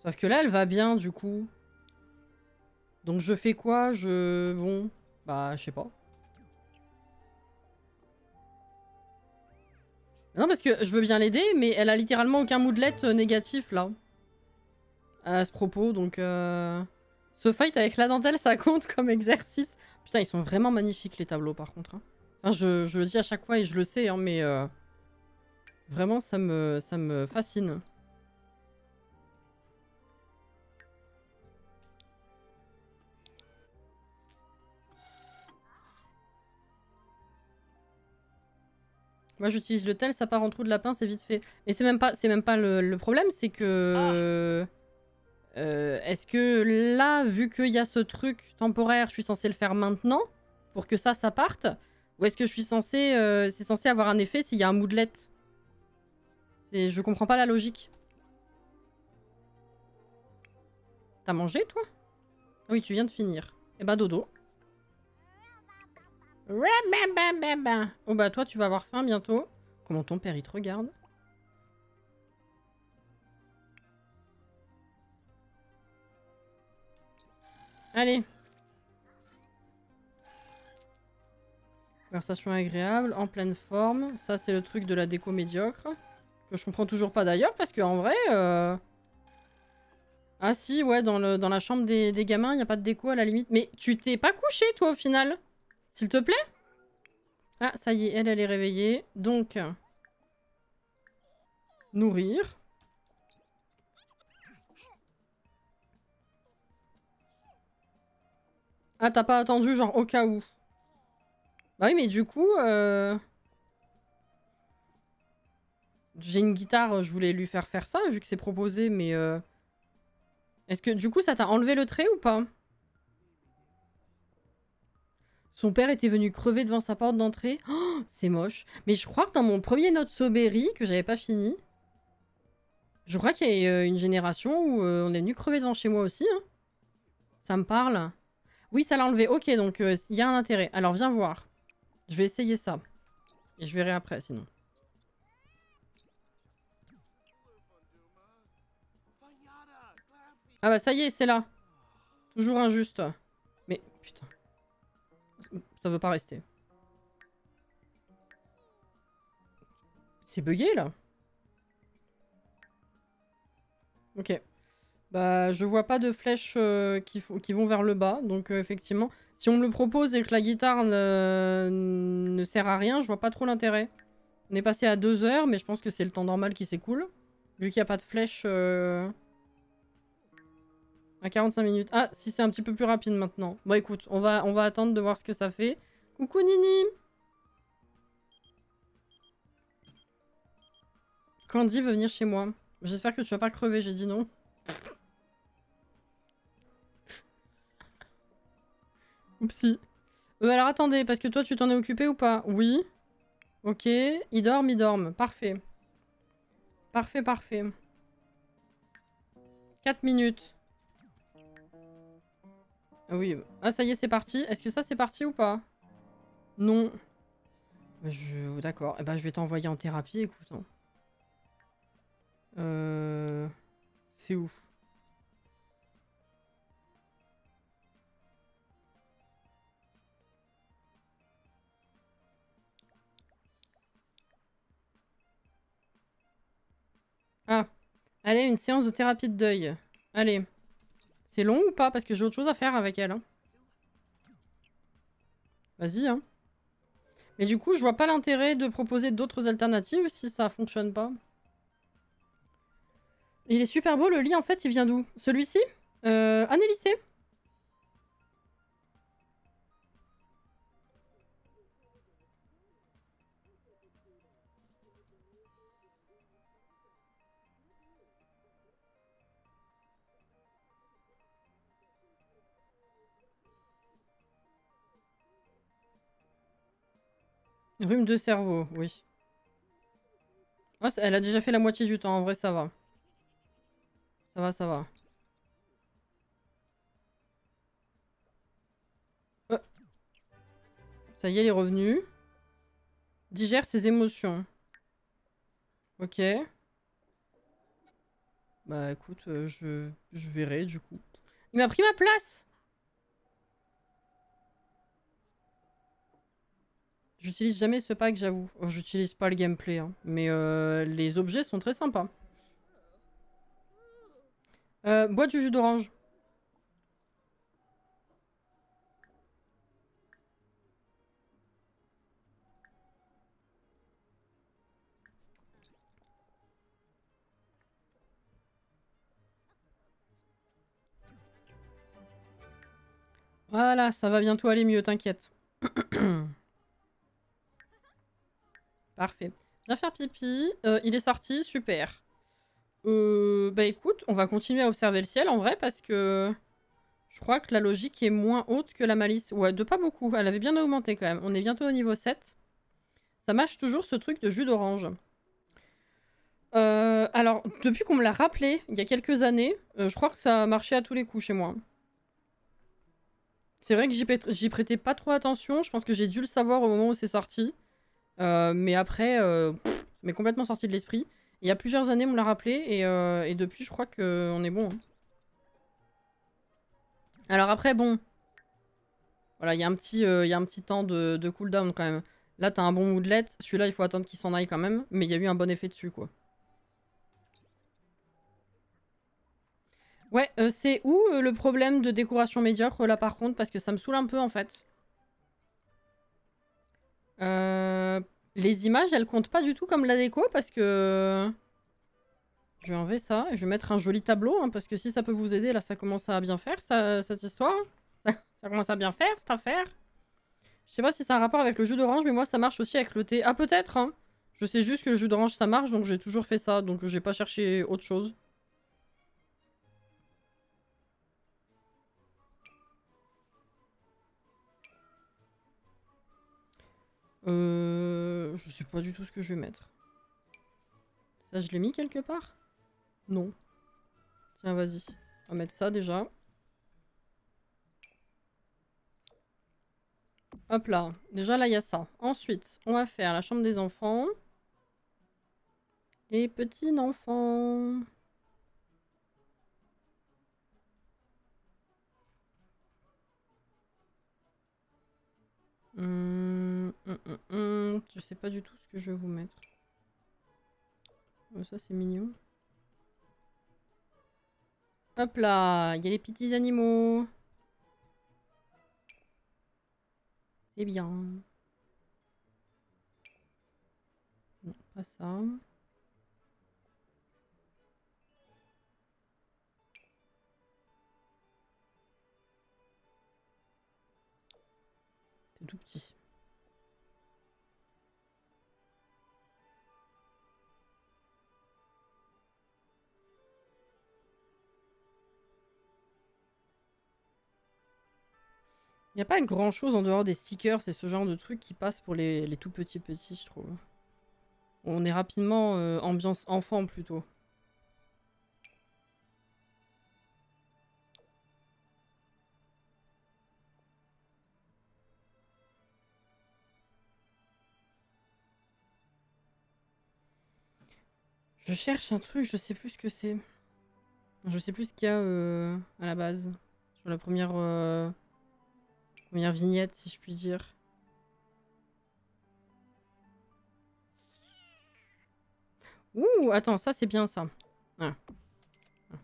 Sauf que là, elle va bien, du coup. Donc je fais quoi? Bon, bah, je sais pas. Non, parce que je veux bien l'aider, mais elle a littéralement aucun moodlet négatif, là. À ce propos, donc... Ce fight avec la dentelle, ça compte comme exercice. Putain, ils sont vraiment magnifiques, les tableaux, par contre. Hein. Enfin, je le dis à chaque fois et je le sais, hein, mais... Vraiment, ça me fascine. Moi, j'utilise le tel, ça part en trou de lapin, c'est vite fait. Mais c'est même pas le problème, c'est que... est-ce que là, vu qu'il y a ce truc temporaire, je suis censée le faire maintenant pour que ça parte? Ou est-ce que je suis censée... c'est censé avoir un effet s'il y a un moodlet? Je comprends pas la logique. T'as mangé, toi? Ah oui, tu viens de finir. Eh bah, dodo. Oh bah, toi, tu vas avoir faim bientôt. Comment ton père, il te regarde? Allez. Conversation agréable, en pleine forme. Ça, c'est le truc de la déco médiocre. Que je comprends toujours pas d'ailleurs, parce qu'en vrai... Ah si, ouais, dans la chambre des gamins, il n'y a pas de déco à la limite. Mais tu t'es pas couché, toi, au final? S'il te plaît? Ah, ça y est, elle est réveillée. Donc... Nourrir. Ah, t'as pas attendu, genre, au cas où. Bah oui, mais du coup... J'ai une guitare, je voulais lui faire ça, vu que c'est proposé, mais... Est-ce que, du coup, ça t'a enlevé le trait ou pas? Son père était venu crever devant sa porte d'entrée. Oh, c'est moche. Mais je crois que dans mon premier Note Soberry, que j'avais pas fini, je crois qu'il y a une génération où on est venu crever devant chez moi aussi. Hein. Ça me parle. Oui, ça l'a enlevé. Ok, donc il y a un intérêt. Alors, viens voir. Je vais essayer ça. Et je verrai après, sinon. Ah bah ça y est, c'est là. Toujours injuste. Mais, putain. Ça veut pas rester. C'est bugué, là. Ok. Bah, je vois pas de flèches qui vont vers le bas. Donc, effectivement, si on me le propose et que la guitare ne sert à rien, je vois pas trop l'intérêt. On est passé à 2 heures, mais je pense que c'est le temps normal qui s'écoule. Vu qu'il n'y a pas de flèche à 45 minutes. Ah, si c'est un petit peu plus rapide maintenant. Bon, écoute, on va attendre de voir ce que ça fait. Coucou Nini! Candy veut venir chez moi. J'espère que tu vas pas crever, j'ai dit non. Oupsie. Alors attendez, parce que toi tu t'en es occupé ou pas? Oui. Ok. Ils dorment. Parfait. Parfait. 4 minutes. Ah oui. Ah ça y est, c'est parti. Est-ce que ça c'est parti ou pas? Non. D'accord. Eh ben je vais t'envoyer en thérapie, écoute. Hein. C'est où? Ah. Allez, une séance de thérapie de deuil. Allez. C'est long ou pas? Parce que j'ai autre chose à faire avec elle. Hein. Vas-y, hein. Mais du coup, je vois pas l'intérêt de proposer d'autres alternatives si ça fonctionne pas. Il est super beau, le lit, en fait, il vient d'où? Celui-ci? Annelissé. Rhume de cerveau, oui. Oh, elle a déjà fait la moitié du temps, en vrai ça va. Ça va, ça va. Ça y est, elle est revenue. Digère ses émotions. Ok. Bah écoute, je verrai du coup. Il m'a pris ma place. J'utilise jamais ce pack, j'avoue. Oh, j'utilise pas le gameplay, hein. Mais les objets sont très sympas. Bois du jus d'orange. Voilà, ça va bientôt aller mieux, t'inquiète. Parfait. Viens faire pipi. Il est sorti, super. Bah écoute, on va continuer à observer le ciel en vrai parce que je crois que la logique est moins haute que la malice. Ouais, de pas beaucoup. Elle avait bien augmenté quand même. On est bientôt au niveau 7. Ça marche toujours ce truc de jus d'orange. Alors, depuis qu'on me l'a rappelé, il y a quelques années, je crois que ça a marché à tous les coups chez moi. C'est vrai que j'y prêtais pas trop attention. Je pense que j'ai dû le savoir au moment où c'est sorti. Mais après, ça m'est complètement sorti de l'esprit. Il y a plusieurs années, on me l'a rappelé. Et depuis, je crois qu'on est bon. Hein. Alors après, bon. Voilà, il y a un petit temps de cooldown quand même. Là, t'as un bon moodlet. Celui-là, il faut attendre qu'il s'en aille quand même. Mais il y a eu un bon effet dessus, quoi. Ouais, c'est où le problème de décoration médiocre, là, par contre? Parce que ça me saoule un peu, en fait. Les images, elles comptent pas du tout comme la déco, parce que... Je vais enlever ça, et je vais mettre un joli tableau, hein, parce que si ça peut vous aider, là, ça commence à bien faire, cette histoire. Ça commence à bien faire, cette affaire. Je sais pas si c'est un rapport avec le jus d'orange, mais moi, ça marche aussi avec le thé. Ah, peut-être, hein. Je sais juste que le jus d'orange, ça marche, donc j'ai toujours fait ça, donc j'ai pas cherché autre chose. Je sais pas du tout ce que je vais mettre. Ça, je l'ai mis quelque part? Non. Tiens, vas-y. On va mettre ça déjà. Hop là. Déjà, là, il y a ça. Ensuite, on va faire la chambre des enfants. Les petits enfants. Je sais pas du tout ce que je vais vous mettre. Ça, c'est mignon. Hop là, il y a les petits animaux. C'est bien. Non, pas ça. C'est tout petit. Il n'y a pas grand chose en dehors des stickers, c'est ce genre de trucs qui passent pour les tout petits, je trouve. On est rapidement ambiance enfant plutôt. Je cherche un truc, je sais plus ce que c'est. Je sais plus ce qu'il y a à la base. Sur la première vignette, si je puis dire. Ouh, attends, ça c'est bien ça. Ah.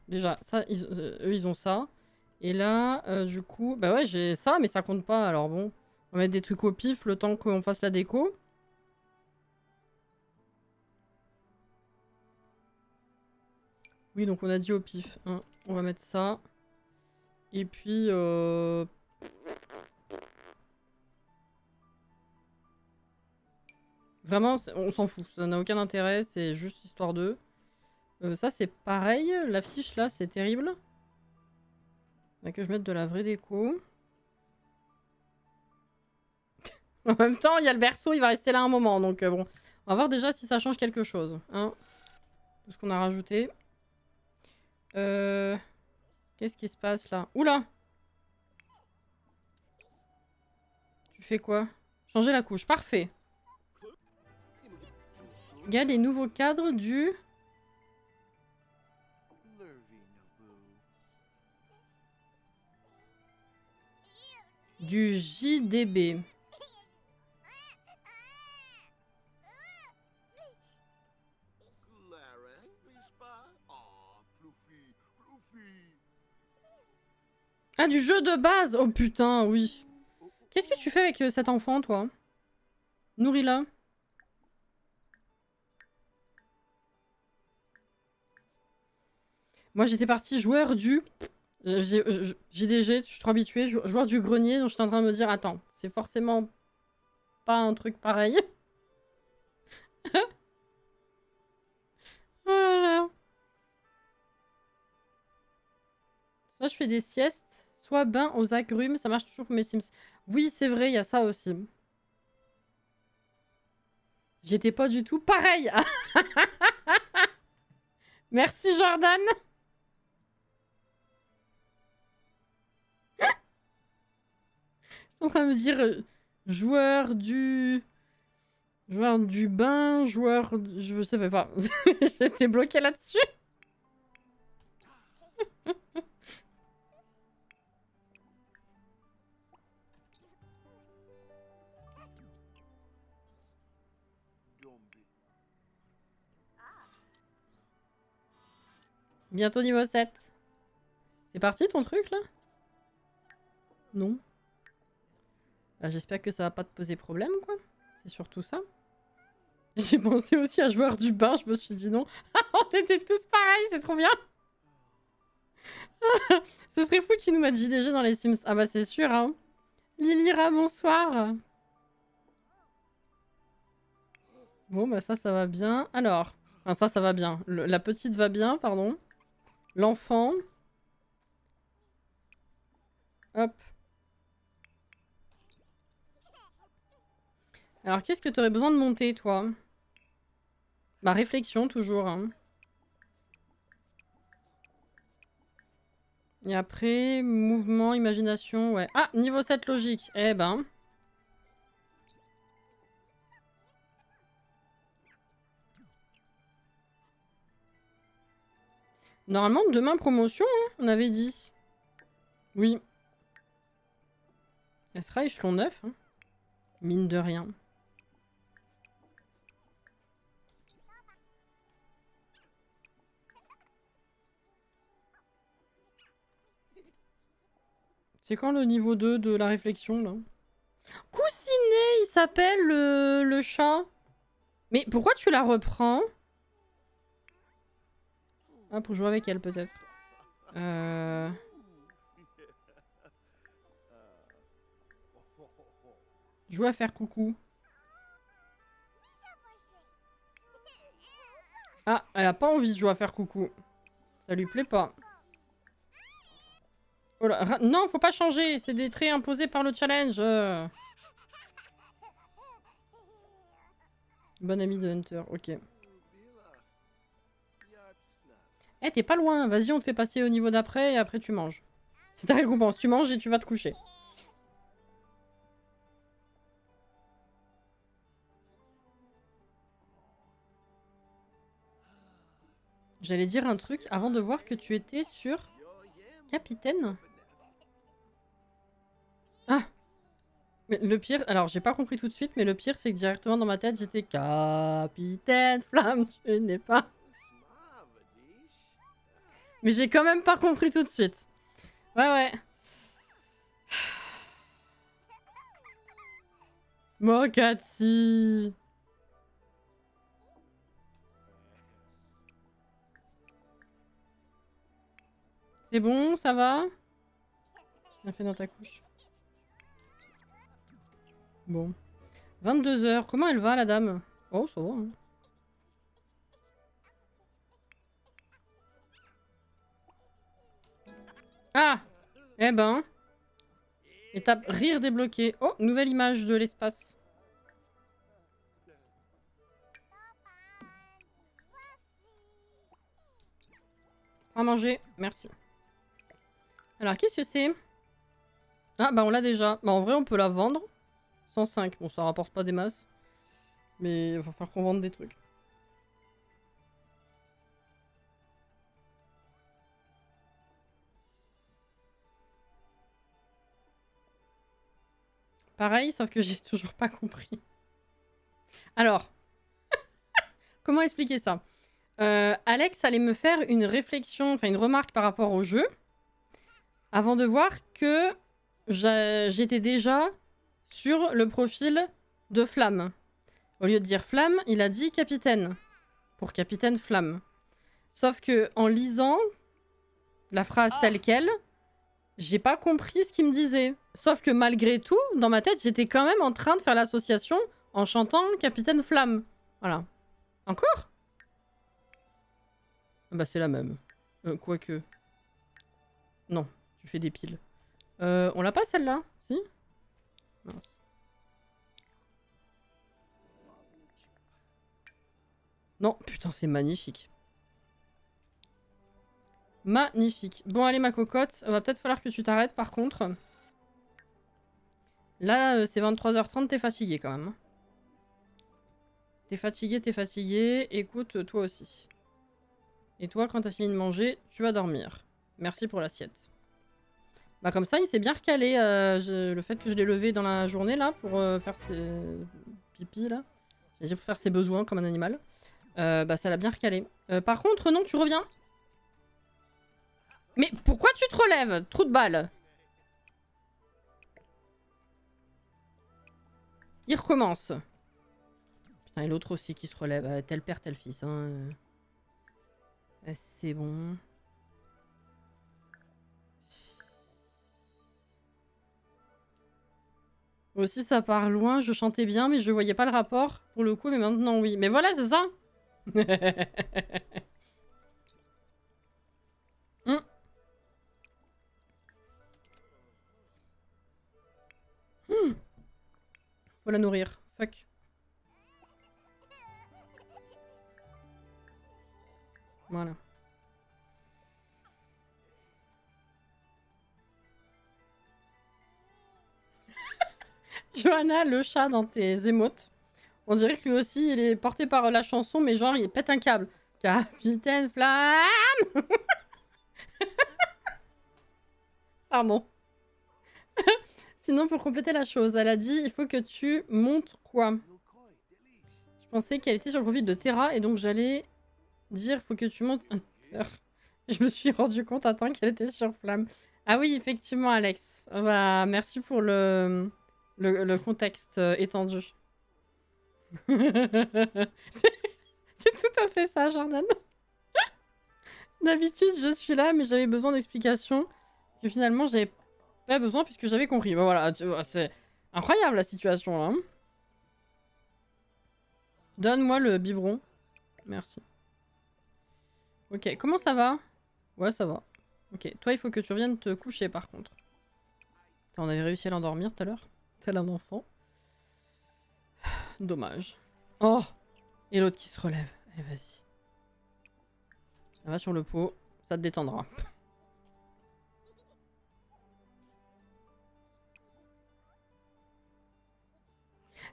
Déjà, ça, eux ils ont ça. Et là, du coup, bah ouais, j'ai ça, mais ça compte pas. Alors bon, on va mettre des trucs au pif le temps qu'on fasse la déco. Oui, donc on a dit au pif. Hein. On va mettre ça. Et puis... Vraiment, on s'en fout. Ça n'a aucun intérêt. C'est juste histoire d'eux. Ça, c'est pareil. L'affiche, là, c'est terrible. Il que je mette de la vraie déco. En même temps, il y a le berceau, il va rester là un moment. Donc bon, on va voir déjà si ça change quelque chose. Hein, tout ce qu'on a rajouté. Qu'est-ce qui se passe là? Oula! Tu fais quoi? Changer la couche, parfait. Il y a les nouveaux cadres du... JDB. Ah, du jeu de base! Oh putain, oui. Qu'est-ce que tu fais avec cet enfant, toi? Nourris-la. Moi, j'étais partie joueur du... JDG, je suis trop habituée. Joueur du grenier, donc j'étais en train de me dire, attends, c'est forcément pas un truc pareil. Oh là là. Soit je fais des siestes, soit bain aux agrumes, ça marche toujours pour mes Sims. Oui, c'est vrai, il y a ça aussi. J'étais pas du tout pareil. Merci Jordan. Je suis en train de me dire joueur du bain, je savais pas. J'étais bloquée là-dessus. Bientôt niveau 7. C'est parti ton truc là? Non. Ah, j'espère que ça va pas te poser problème quoi. C'est surtout ça. J'ai pensé aussi à joueur du bain, je me suis dit non. On était tous pareils, c'est trop bien. Ce serait fou qu'ils nous mettent JDG dans les Sims. Ah bah c'est sûr hein. Lilira, bonsoir. Bon bah ça va bien. Alors, enfin ça va bien. La petite va bien, pardon. L'enfant. Hop. Alors qu'est-ce que tu aurais besoin de monter toi? Bah réflexion toujours hein. Et après, mouvement, imagination, ouais. Ah, niveau 7 logique. Eh ben. Normalement, demain, promotion, hein, on avait dit. Oui. Elle sera échelon 9. Hein. Mine de rien. C'est quand le niveau 2 de la réflexion, là? Coussinet, il s'appelle le chat. Mais pourquoi tu la reprends? Ah, pour jouer avec elle, peut-être. Jouer à faire coucou. Ah, elle a pas envie de jouer à faire coucou. Ça lui plaît pas. Oh là, non, faut pas changer. C'est des traits imposés par le challenge. Bon ami de Hunter, ok. Eh, t'es pas loin. Vas-y, on te fait passer au niveau d'après et après tu manges. C'est ta récompense. Tu manges et tu vas te coucher. J'allais dire un truc avant de voir que tu étais sur Capitaine. Ah! Mais le pire, alors j'ai pas compris tout de suite, mais le pire c'est que directement dans ma tête j'étais Capitaine Flamme, tu n'es pas. Mais j'ai quand même pas compris tout de suite. Ouais. Mokatsi. C'est bon, ça va? Bien fait dans ta couche. Bon. 22 h. Comment elle va, la dame? Oh, ça va. Hein. Ah! Eh ben. Étape rire débloqué. Oh, nouvelle image de l'espace. À manger, merci. Alors, qu'est-ce que c'est? Ah, bah on l'a déjà. Bah en vrai, on peut la vendre. 105. Bon, ça rapporte pas des masses. Mais il va falloir qu'on vende des trucs. Pareil, sauf que j'ai toujours pas compris. Alors, comment expliquer ça? Alex allait me faire une réflexion, enfin une remarque par rapport au jeu, avant de voir que j'étais déjà sur le profil de Flamme. Au lieu de dire Flamme, il a dit Capitaine, pour Capitaine Flamme. Sauf que en lisant la phrase telle quelle, j'ai pas compris ce qu'il me disait. Sauf que malgré tout, dans ma tête, j'étais quand même en train de faire l'association en chantant Capitaine Flamme. Voilà. Encore? Bah c'est la même. Quoique. Non, tu fais des piles. On l'a pas celle-là? Si? Mince. Non, putain, c'est magnifique. Magnifique. Bon, allez, ma cocotte. Va peut-être falloir que tu t'arrêtes, par contre. Là, c'est 23h30, t'es fatigué, quand même. T'es fatigué, t'es fatigué. Écoute, toi aussi. Et toi, quand t'as fini de manger, tu vas dormir. Merci pour l'assiette. Bah comme ça, il s'est bien recalé. Le fait que je l'ai levé dans la journée, là, pour faire ses pipi, là. J'ai pour faire ses besoins comme un animal. Bah ça l'a bien recalé. Par contre, non, tu reviens. Mais pourquoi tu te relèves? Trou de balle. Il recommence. Putain, et l'autre aussi qui se relève. Tel père, tel fils. Hein. C'est bon. Aussi, ça part loin. Je chantais bien, mais je voyais pas le rapport pour le coup. Mais maintenant, oui. Mais voilà, c'est ça. Faut la nourrir. Fuck. Voilà. Johanna, le chat dans tes émotes. On dirait que lui aussi, il est porté par la chanson, mais genre, il pète un câble. Capitaine Flamme. Pardon. Sinon, pour compléter la chose, elle a dit, il faut que tu montes quoi? Je pensais qu'elle était sur le profil de Terra, et donc j'allais dire, faut que tu montes un Terre. Je me suis rendu compte, attends, qu'elle était sur Flamme. Ah oui, effectivement, Alex. Bah, merci pour le contexte étendu. C'est tout à fait ça, Jordan. D'habitude, je suis là, mais j'avais besoin d'explications que finalement, j'avais pas besoin puisque j'avais compris. Bah voilà, tu vois, c'est incroyable la situation là. Donne-moi le biberon. Merci. Ok, comment ça va? Ouais, ça va. Ok, toi, il faut que tu reviennes te coucher par contre. Attends, on avait réussi à l'endormir tout à l'heure. Tel un enfant. Dommage. Oh! Et l'autre qui se relève. Allez, vas-y. Ça va sur le pot. Ça te détendra.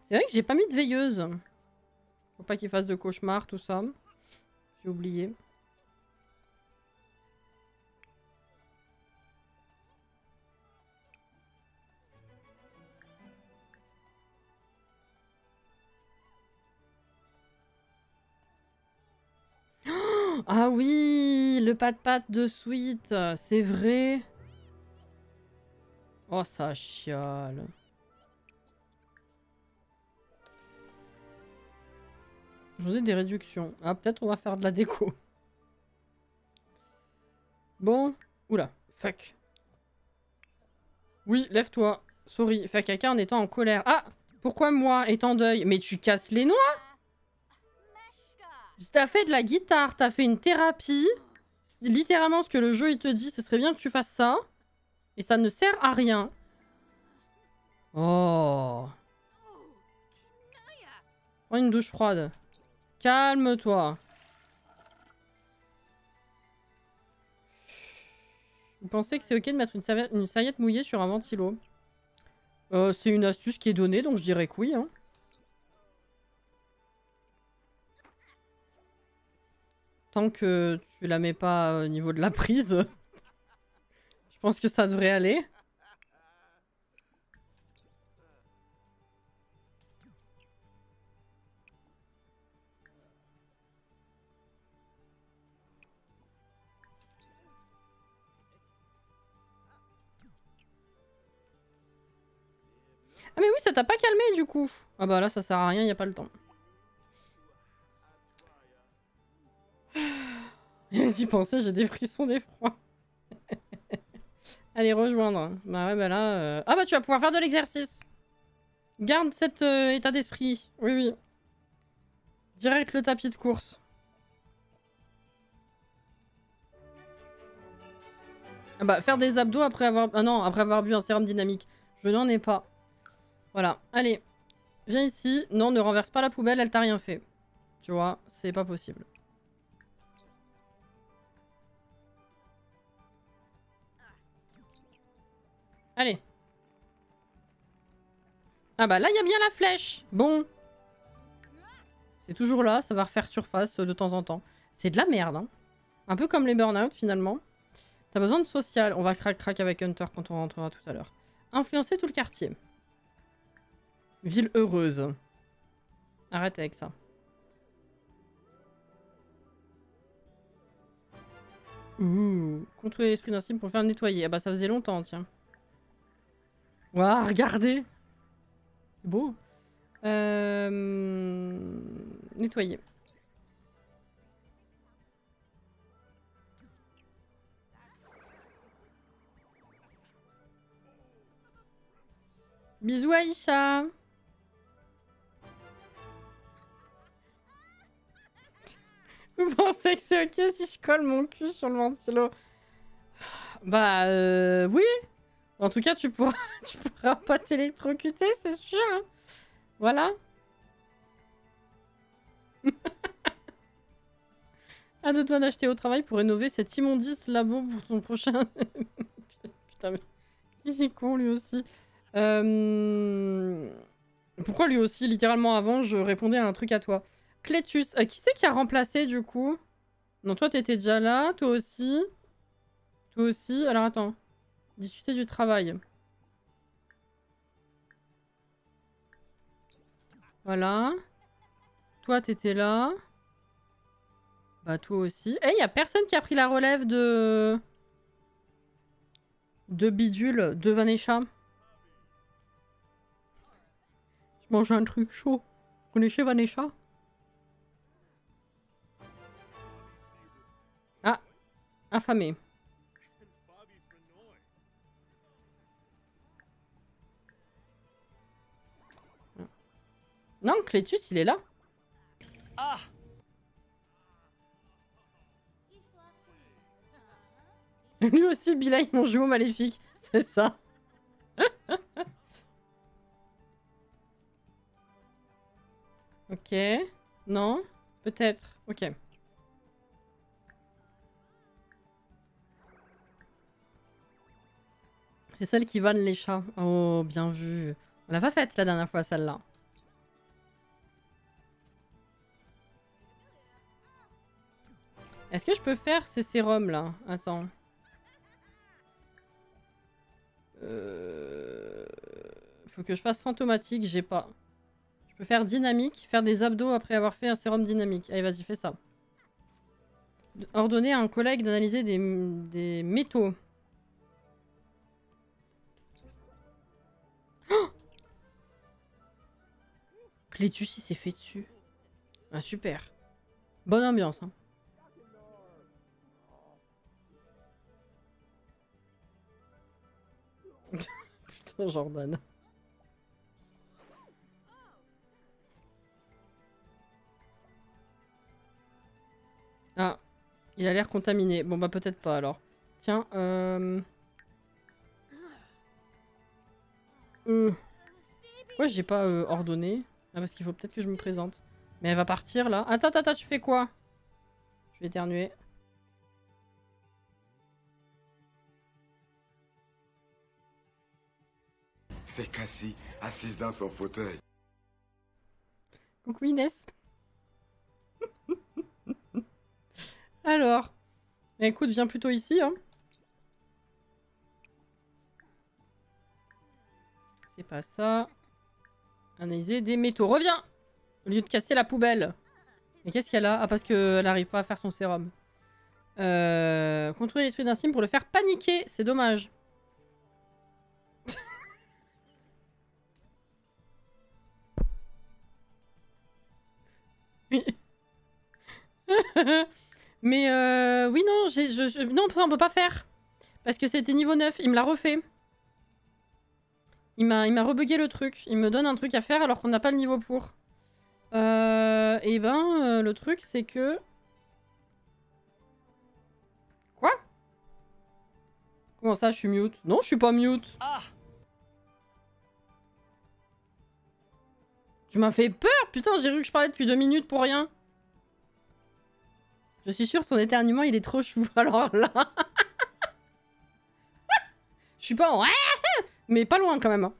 C'est vrai que j'ai pas mis de veilleuse. Faut pas qu'il fasse de cauchemar, tout ça. J'ai oublié. Ah oui, le pat-pat de Sweet, c'est vrai. Oh, ça chiale. J'en ai des réductions. Ah, peut-être on va faire de la déco. Bon. Oula, fuck. Oui, lève-toi. Sorry, fais caca en étant en colère. Ah, pourquoi moi, étant en deuil? Mais tu casses les noix? T'as fait de la guitare, t'as fait une thérapie. Littéralement, ce que le jeu il te dit, ce serait bien que tu fasses ça. Et ça ne sert à rien. Oh. Prends une douche froide. Calme-toi. Vous pensez que c'est ok de mettre une serviette mouillée sur un ventilo? C'est une astuce qui est donnée, donc je dirais que oui. Hein. Tant que tu la mets pas au niveau de la prise, je pense que ça devrait aller. Ah mais oui, ça t'a pas calmé du coup. Ah bah là, ça sert à rien, y a pas le temps. D'y penser, j'ai des frissons d'effroi. Allez, rejoindre. Bah ouais, bah là... Ah bah tu vas pouvoir faire de l'exercice. Garde cet état d'esprit. Oui, oui. Direct le tapis de course. Ah bah faire des abdos après avoir... Ah non, après avoir bu un sérum dynamique. Je n'en ai pas. Voilà, allez. Viens ici. Non, ne renverse pas la poubelle, elle t'a rien fait. Tu vois, c'est pas possible. Allez. Ah bah là, il y a bien la flèche. Bon. C'est toujours là, ça va refaire surface de temps en temps. C'est de la merde, hein. Un peu comme les burn-out, finalement. T'as besoin de social. On va crac-crac avec Hunter quand on rentrera tout à l'heure. Influencer tout le quartier. Ville heureuse. Arrête avec ça. Ouh. Contrôler l'esprit d'un cible pour faire le nettoyer. Ah bah ça faisait longtemps, tiens. Waouh, regardez. C'est beau. Nettoyer. Bisous Aïcha. Vous pensez que c'est ok si je colle mon cul sur le ventilo? Bah oui. En tout cas, tu pourras pas t'électrocuter, c'est sûr. Hein. Voilà. À deux doigts d'acheter au travail pour rénover cet immondice labo pour ton prochain... Putain, mais il est con lui aussi. Pourquoi lui aussi? Littéralement avant, je répondais à un truc à toi. Clétus, qui c'est qui a remplacé du coup? Non, toi t'étais déjà là, toi aussi. Toi aussi. Alors attends. Discuter du travail. Voilà. Toi t'étais là. Bah toi aussi. Eh, y a personne qui a pris la relève de Bidule, de Vanessa. Je mange un truc chaud. Vous connaissez Vanessa? Ah, affamé. Non, Clétus, il est là. Ah. Lui aussi, Bilal, mon jumeau maléfique. C'est ça. Ok. Non. Peut-être. Ok. C'est celle qui vanne les chats. Oh, bien vu. On l'a pas faite la dernière fois, celle-là. Est-ce que je peux faire ces sérums là? Attends. Faut que je fasse fantomatique, j'ai pas. Je peux faire dynamique, faire des abdos après avoir fait un sérum dynamique. Allez, vas-y, fais ça. Ordonner à un collègue d'analyser des métaux. Oh, Clétus, il s'est fait dessus. Ah, super. Bonne ambiance, hein. Putain, Jordan. Ah, il a l'air contaminé. Bon, bah peut-être pas alors. Tiens, ouais, j'ai pas ordonné. Ah, parce qu'il faut peut-être que je me présente. Mais elle va partir là. Attends, attends, tu fais quoi? Je vais éternuer. C'est Cassie, assise dans son fauteuil. Coucou Inès. Alors, écoute, viens plutôt ici. Hein. C'est pas ça. Analyser des métaux. Reviens! Au lieu de casser la poubelle. Et qu'est-ce qu'il y a là? Ah, parce qu'elle n'arrive pas à faire son sérum. Contrôler l'esprit d'un sim pour le faire paniquer. C'est dommage. Oui. Mais oui, non, non, ça on peut pas faire. Parce que c'était niveau 9, il me l'a refait. Il m'a rebugué le truc. Il me donne un truc à faire alors qu'on n'a pas le niveau pour. Et ben, le truc c'est que... Quoi? Comment ça, je suis mute? Non, je suis pas mute. Ah! Tu m'as fait peur, putain, j'ai cru que je parlais depuis 2 minutes pour rien. Je suis sûre, son éternuement, il est trop chou. Alors là... Je suis pas en... Mais pas loin, quand même. Hein.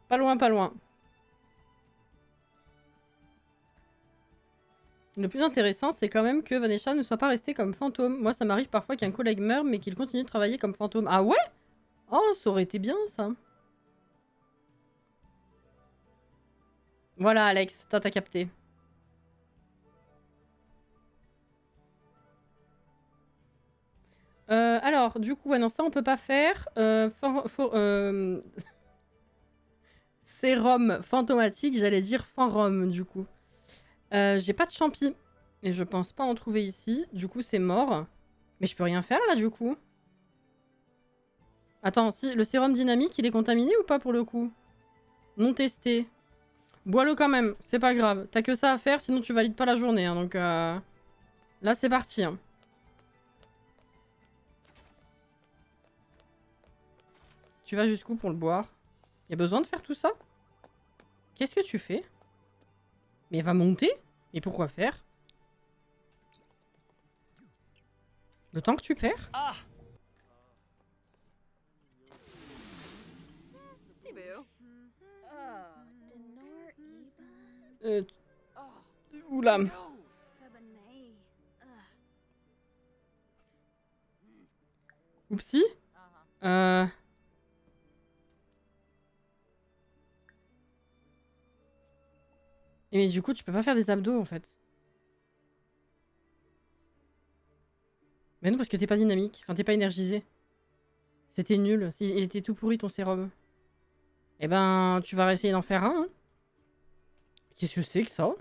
Pas loin, pas loin. Le plus intéressant, c'est quand même que Vanessa ne soit pas resté comme fantôme. Moi, ça m'arrive parfois qu'un collègue meure, mais qu'il continue de travailler comme fantôme. Ah ouais? Oh, ça aurait été bien, ça. Voilà, Alex, t'as capté. Alors, du coup, ouais, non, ça on peut pas faire. Sérum fantomatique, j'allais dire fanrom, du coup. J'ai pas de champi. Et je pense pas en trouver ici. Du coup, c'est mort. Mais je peux rien faire, là, du coup. Attends, si, le sérum dynamique, il est contaminé ou pas, pour le coup? Non testé. Bois-le quand même, c'est pas grave. T'as que ça à faire, sinon tu valides pas la journée. Hein, donc, là, c'est parti. Hein. Tu vas jusqu'où pour le boire? Y a besoin de faire tout ça? Qu'est-ce que tu fais? Mais elle va monter? Et pourquoi faire? Le temps que tu perds? Ah! Oula. Oupsie. Mais du coup, tu peux pas faire des abdos, en fait. Mais non, parce que t'es pas dynamique. Enfin, t'es pas énergisé. C'était nul. Il était tout pourri, ton sérum. Eh ben, tu vas essayer d'en faire un. Hein. Qu'est-ce que c'est que ça?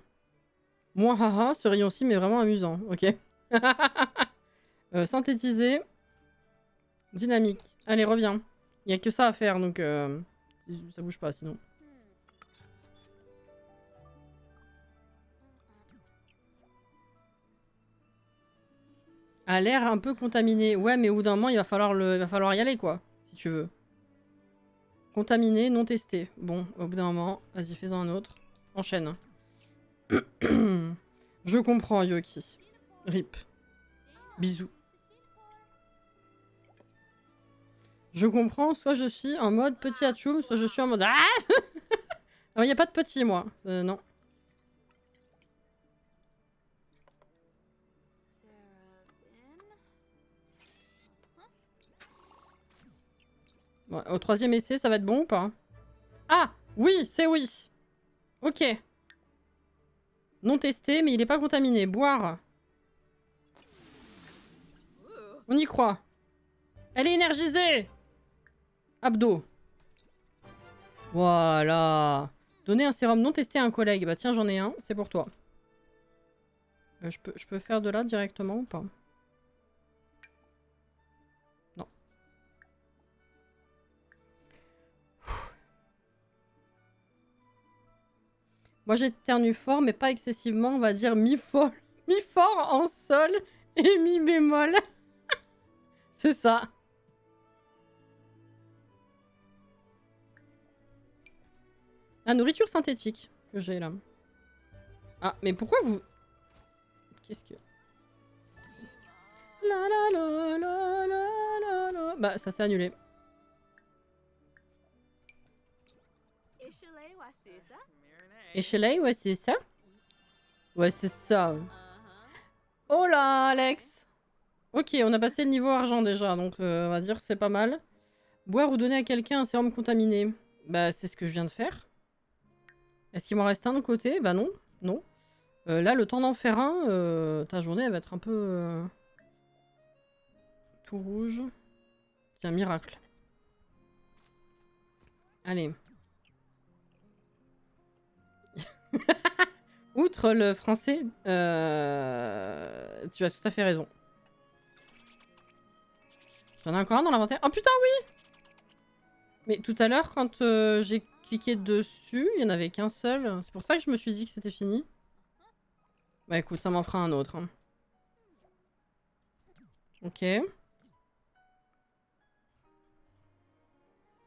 Moi, haha, ce rayon-ci, mais vraiment amusant. Ok. Synthétiser. Dynamique. Allez, reviens. Il y a que ça à faire, donc... ça bouge pas, sinon. A l'air un peu contaminé. Ouais, mais au bout d'un moment, il va falloir y aller, quoi. Si tu veux. Contaminé, non testé. Bon, au bout d'un moment, vas-y, fais-en un autre. Enchaîne. Je comprends, Yoki. Rip. Bisous. Je comprends, soit je suis en mode petit atchoum, soit je suis en mode... Ah il n'y a pas de petit, moi. Non. Ouais, au 3e essai, ça va être bon ou pas? Ah! Oui, c'est oui. Ok. Non testé, mais il est pas contaminé. Boire. On y croit. Elle est énergisée. Abdos. Voilà. Donner un sérum non testé à un collègue. Bah tiens, j'en ai un. C'est pour toi. Je peux faire de là directement ou pas? Non. Moi j'éternue fort, mais pas excessivement. On va dire mi-fort en sol et mi bémol. C'est ça. La nourriture synthétique que j'ai là. Ah, mais pourquoi vous... Qu'est-ce que... La la la la la la la... Bah, ça s'est annulé. Et Shelley, ouais, c'est ça. Ouais, c'est ça. Oh là, Alex. Ok, on a passé le niveau argent déjà, donc on va dire c'est pas mal. Boire ou donner à quelqu'un un sérum contaminé. Bah, c'est ce que je viens de faire. Est-ce qu'il m'en reste un de côté? Bah non, non. Là, le temps d'en faire un, ta journée, elle va être un peu... tout rouge. C'est un miracle. Allez. Outre le français, tu as tout à fait raison. J'en ai encore un dans l'inventaire. Oh putain, oui! Mais tout à l'heure, quand j'ai cliqué dessus, il n'y en avait qu'un seul. C'est pour ça que je me suis dit que c'était fini. Bah écoute, ça m'en fera un autre. Hein. Ok.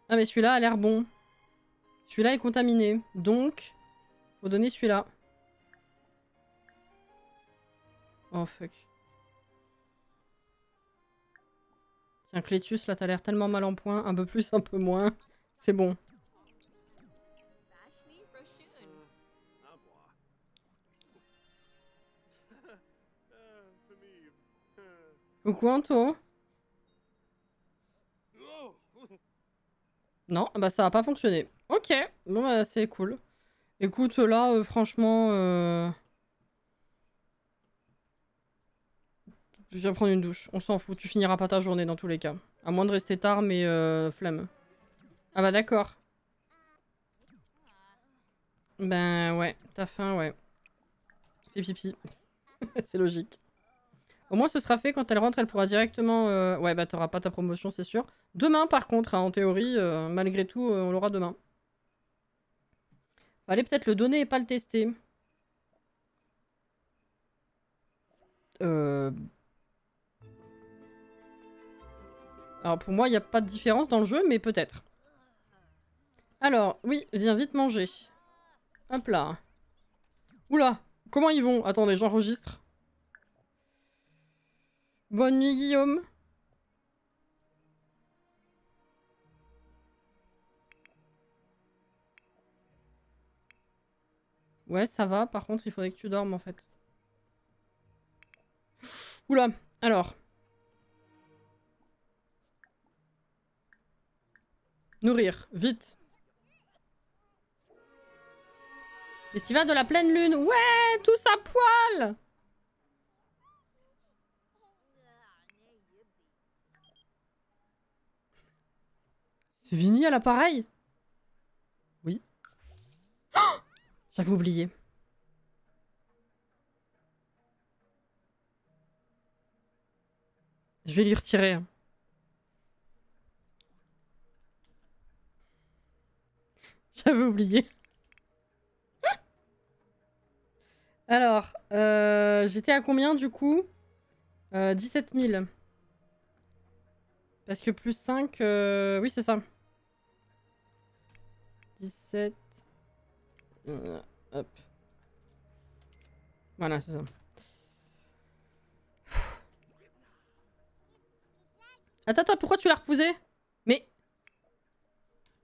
Ah mais celui-là a l'air bon. Celui-là est contaminé. Donc, faut donner celui-là. Oh fuck. Tiens, Clétus, là t'as l'air tellement mal en point. Un peu plus, un peu moins. C'est bon. Coucou Anto. Non, bah ça a pas fonctionné. Ok, bon bah c'est cool. Écoute, là, franchement... je viens prendre une douche. On s'en fout, tu finiras pas ta journée dans tous les cas. À moins de rester tard, mais flemme. Ah bah d'accord. Ben ouais, t'as faim, ouais. Fais pipi. C'est logique. Au moins ce sera fait, quand elle rentre, elle pourra directement... Ouais, bah t'auras pas ta promotion, c'est sûr. Demain, par contre, hein, en théorie, malgré tout, on l'aura demain. Fallait peut-être le donner et pas le tester. Alors pour moi, il n'y a pas de différence dans le jeu, mais peut-être. Alors, oui, viens vite manger. Hop là. Oula, comment ils vont? Attendez, j'enregistre. Bonne nuit, Guillaume. Ouais, ça va. Par contre, il faudrait que tu dormes, en fait. Oula, alors. Nourrir, vite. Festival de la pleine lune. Ouais, tous à poil. C'est Vini à l'appareil? Oui. Oh, j'avais oublié. Je vais lui retirer. J'avais oublié. Alors, j'étais à combien du coup 17 000. Parce que plus 5... oui, c'est ça. 17... hop. Voilà, c'est ça. Attends, attends, pourquoi tu l'as repoussé? Mais...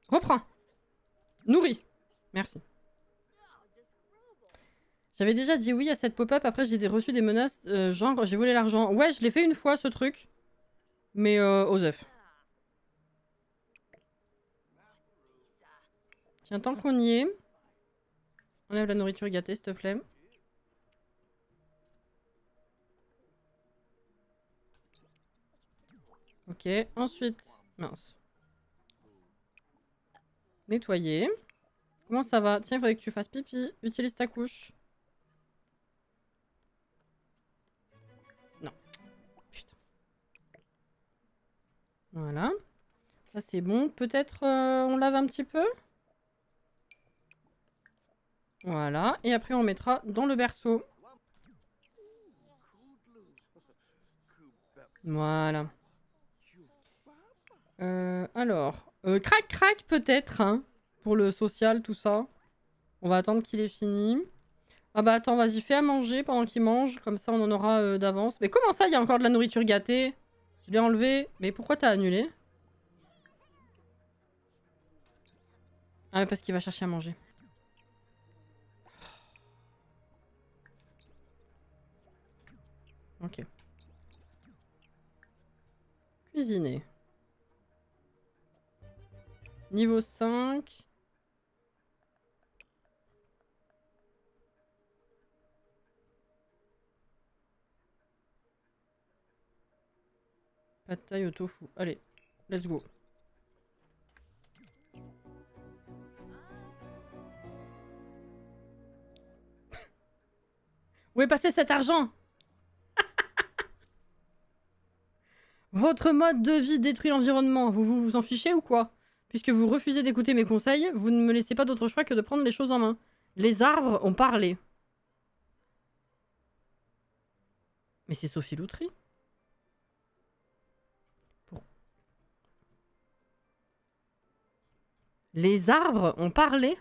reprends. Nourris. Merci. J'avais déjà dit oui à cette pop-up, après j'ai reçu des menaces, genre j'ai volé l'argent. Ouais, je l'ai fait une fois ce truc. Mais aux œufs. Tiens, tant qu'on y est... enlève la nourriture gâtée, s'il te plaît. Ok, ensuite... mince. Nettoyer. Comment ça va? Tiens, il faudrait que tu fasses pipi. Utilise ta couche. Non. Putain. Voilà. Ça, c'est bon. Peut-être on lave un petit peu? Voilà. Et après, on mettra dans le berceau. Voilà. Alors... crac, crac, peut-être, hein, pour le social, tout ça. On va attendre qu'il ait fini. Ah bah attends, vas-y, fais à manger pendant qu'il mange. Comme ça, on en aura d'avance. Mais comment ça, il y a encore de la nourriture gâtée? Je l'ai enlevé. Mais pourquoi t'as annulé? Ah, parce qu'il va chercher à manger. Ok. Cuisiner. Niveau 5. Pad thai au tofu. Allez, let's go. Où est passé cet argent? Votre mode de vie détruit l'environnement. Vous en fichez ou quoi? Puisque vous refusez d'écouter mes conseils, vous ne me laissez pas d'autre choix que de prendre les choses en main. Les arbres ont parlé. Mais c'est Sophie Loutry. Bon. Les arbres ont parlé?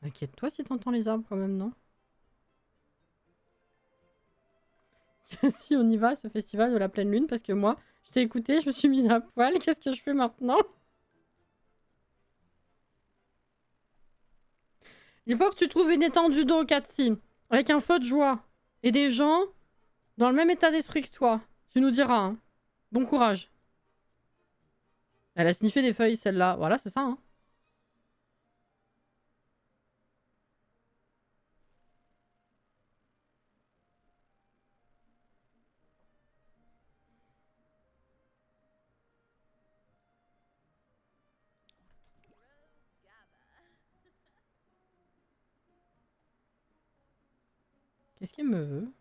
Inquiète-toi si t'entends les arbres quand même, non? Si on y va, ce festival de la pleine lune, parce que moi, je t'ai écouté, je me suis mise à poil, qu'est-ce que je fais maintenant? Il faut que tu trouves une étendue d'eau, Katsi, avec un feu de joie, et des gens dans le même état d'esprit que toi. Tu nous diras, hein. Bon courage. Elle a sniffé des feuilles, celle-là. Voilà, c'est ça, hein. Qu'est-ce qu'elle me veut?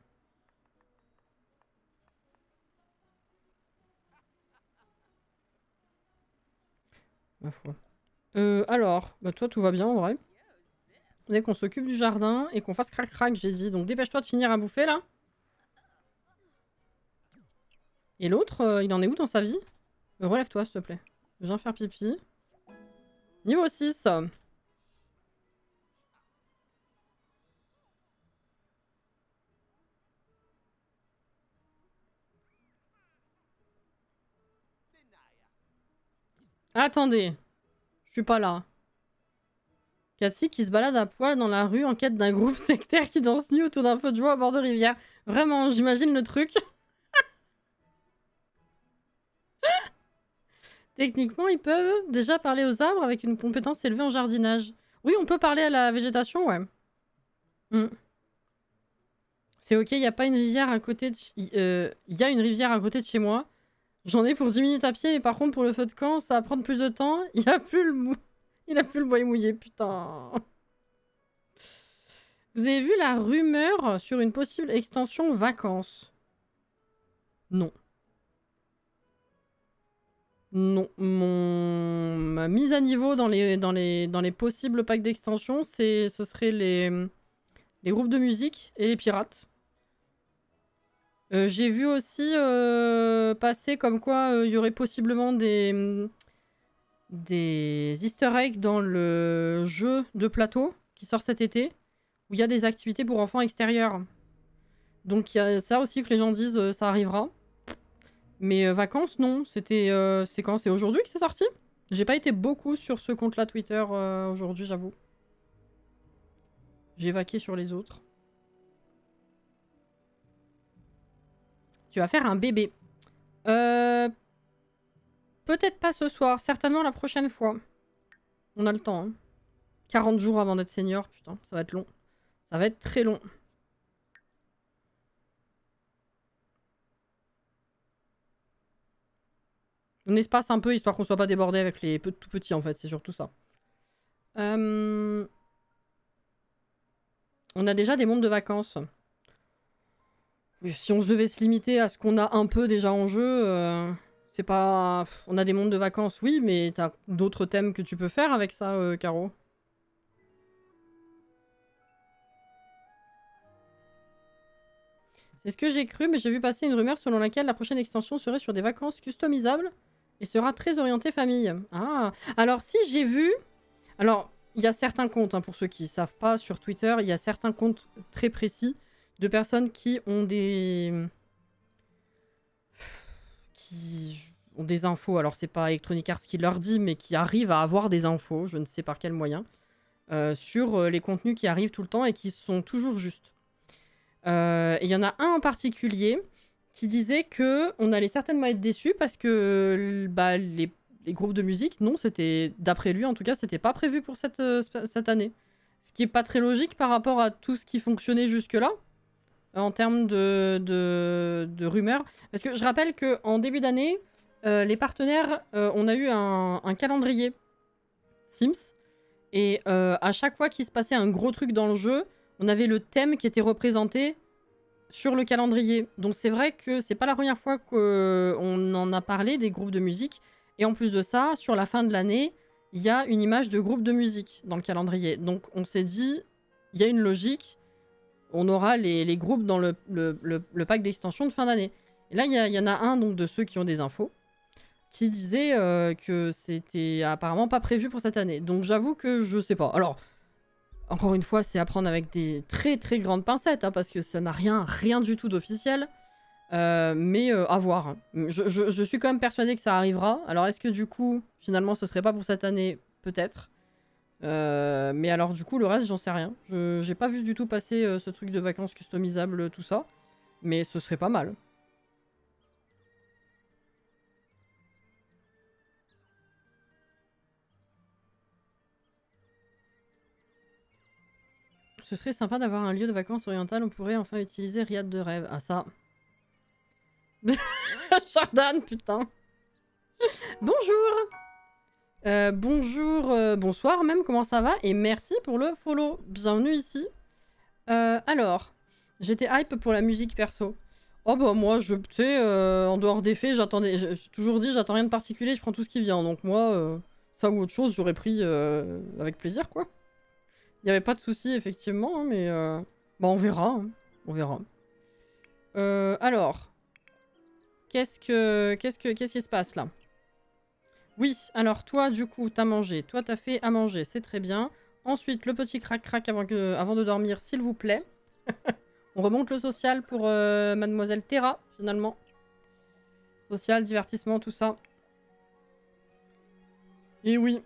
Ma foi. Alors, bah toi tout va bien en vrai. Dès qu'on s'occupe du jardin et qu'on fasse crac-crac, j'ai dit. Donc dépêche-toi de finir à bouffer là. Et l'autre, il en est où dans sa vie? Relève-toi s'il te plaît. Viens faire pipi. Niveau 6. Attendez. Je suis pas là. Katsi qui se balade à poil dans la rue en quête d'un groupe sectaire qui danse nu autour d'un feu de joie au bord de rivière. Vraiment, j'imagine le truc. Techniquement, ils peuvent déjà parler aux arbres avec une compétence élevée en jardinage. Oui, on peut parler à la végétation, ouais. C'est ok, il n'y a pas une rivière à côté de... Il y a une rivière à côté de chez moi. J'en ai pour 10 minutes à pied, mais par contre, pour le feu de camp, ça va prendre plus de temps. Il n'y a plus le mou... Il a plus le bois mouillé, putain. Vous avez vu la rumeur sur une possible extension vacances? Non. Non. Ma mise à niveau dans les possibles packs d'extension, ce serait les groupes de musique et les pirates. J'ai vu aussi passer comme quoi il y aurait possiblement des easter eggs dans le jeu de plateau qui sort cet été, où il y a des activités pour enfants extérieurs. Donc il y a ça aussi que les gens disent ça arrivera. Mais vacances, non. C'était c'est quand? C'est aujourd'hui que c'est sorti? J'ai pas été beaucoup sur ce compte-là Twitter aujourd'hui, j'avoue. J'ai vaqué sur les autres. Tu vas faire un bébé. Peut-être pas ce soir, certainement la prochaine fois. On a le temps. Hein. 40 jours avant d'être senior, putain, ça va être long. Ça va être très long. On espace un peu, histoire qu'on soit pas débordé avec les tout petits, en fait. C'est surtout ça. On a déjà des mondes de vacances. Si on se devait se limiter à ce qu'on a un peu déjà en jeu... C'est pas... On a des mondes de vacances, oui, mais t'as d'autres thèmes que tu peux faire avec ça, Caro. C'est ce que j'ai cru, mais j'ai vu passer une rumeur selon laquelle la prochaine extension serait sur des vacances customisables et sera très orientée famille. Ah, alors si j'ai vu... Alors, il y a certains comptes, hein, pour ceux qui savent pas, sur Twitter, il y a certains comptes très précis de personnes qui ont des... ont des infos. Alors, c'est pas Electronic Arts qui leur dit, mais qui arrivent à avoir des infos, je ne sais par quel moyen, sur les contenus qui arrivent tout le temps et qui sont toujours justes. Et il y en a un en particulier qui disait que on allait certainement être déçus parce que bah, les groupes de musique, non, c'était, d'après lui en tout cas, c'était pas prévu pour cette année. Ce qui est pas très logique par rapport à tout ce qui fonctionnait jusque-là, en termes de rumeurs. Parce que je rappelle qu'en début d'année, les partenaires, on a eu un calendrier Sims, et à chaque fois qu'il se passait un gros truc dans le jeu, on avait le thème qui était représenté sur le calendrier. Donc c'est vrai que c'est pas la première fois qu'on en a parlé des groupes de musique. Et en plus de ça, sur la fin de l'année, il y a une image de groupe de musique dans le calendrier. Donc on s'est dit, il y a une logique, on aura les groupes dans le pack d'extension de fin d'année. Et là, il y en a un donc, de ceux qui ont des infos qui disait que c'était apparemment pas prévu pour cette année. Donc j'avoue que je sais pas. Alors, encore une fois, c'est à prendre avec des très très grandes pincettes, hein, parce que ça n'a rien du tout d'officiel. Mais à voir. Je suis quand même persuadée que ça arrivera. Alors est-ce que du coup, finalement, ce serait pas pour cette année? Peut-être. Mais alors du coup, le reste, j'en sais rien. J'ai pas vu du tout passer ce truc de vacances customisables, tout ça. Mais ce serait pas mal. Ce serait sympa d'avoir un lieu de vacances oriental. On pourrait enfin utiliser Riad de rêve. Ah ça. Jordan, putain. Bonjour. Bonjour, bonsoir même, comment ça va? Et merci pour le follow. Bienvenue ici. Alors, j'étais hype pour la musique perso. Oh bah moi, tu sais, en dehors des faits, j'ai toujours dit, j'attends rien de particulier, je prends tout ce qui vient. Donc moi, ça ou autre chose, j'aurais pris avec plaisir, quoi. Il n'y avait pas de souci, effectivement, hein, mais bah on verra. Hein. On verra. Alors, qu'est-ce qui se passe là? Oui, alors toi, du coup, t'as mangé. Toi, t'as fait à manger, c'est très bien. Ensuite, le petit crac-crac avant de dormir, s'il vous plaît. On remonte le social pour Mademoiselle Terra, finalement. Social, divertissement, tout ça. Et oui.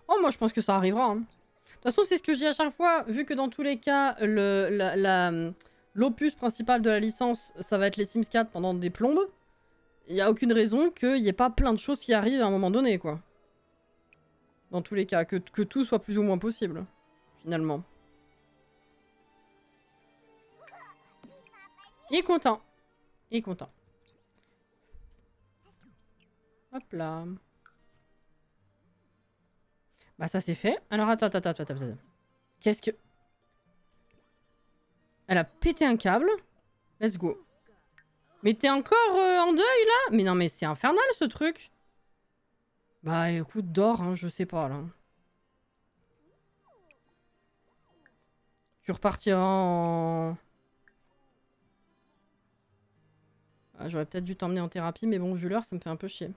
Oh, moi, je pense que ça arrivera. Hein. De toute façon, c'est ce que je dis à chaque fois. Vu que dans tous les cas, l'opus principal de la licence, ça va être les Sims 4 pendant des plombes. Il n'y a aucune raison qu'il n'y ait pas plein de choses qui arrivent à un moment donné, quoi. Dans tous les cas, que tout soit plus ou moins possible, finalement. Il est content. Il est content. Hop là. Bah ça c'est fait. Alors attends. Qu'est-ce que... Elle a pété un câble. Let's go. Mais t'es encore en deuil là? Mais non mais c'est infernal ce truc. Bah écoute, dors, hein, je sais pas là. Tu repartiras en... Ah, j'aurais peut-être dû t'emmener en thérapie, mais bon, vu l'heure, ça me fait un peu chier.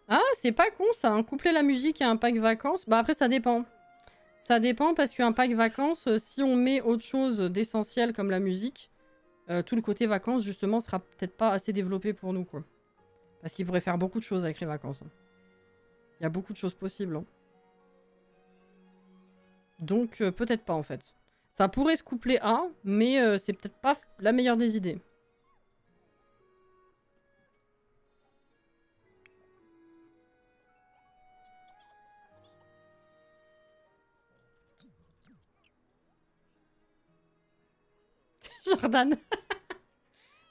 Ah, c'est pas con ça, hein. Coupler la musique à un pack vacances. Bah après, ça dépend. Ça dépend parce qu'un pack vacances, si on met autre chose d'essentiel comme la musique, tout le côté vacances, justement, sera peut-être pas assez développé pour nous, quoi. Parce qu'il pourrait faire beaucoup de choses avec les vacances. Hein. Il y a beaucoup de choses possibles. Hein. Donc, peut-être pas, en fait. Ça pourrait se coupler à, mais c'est peut-être pas la meilleure des idées. Jordan.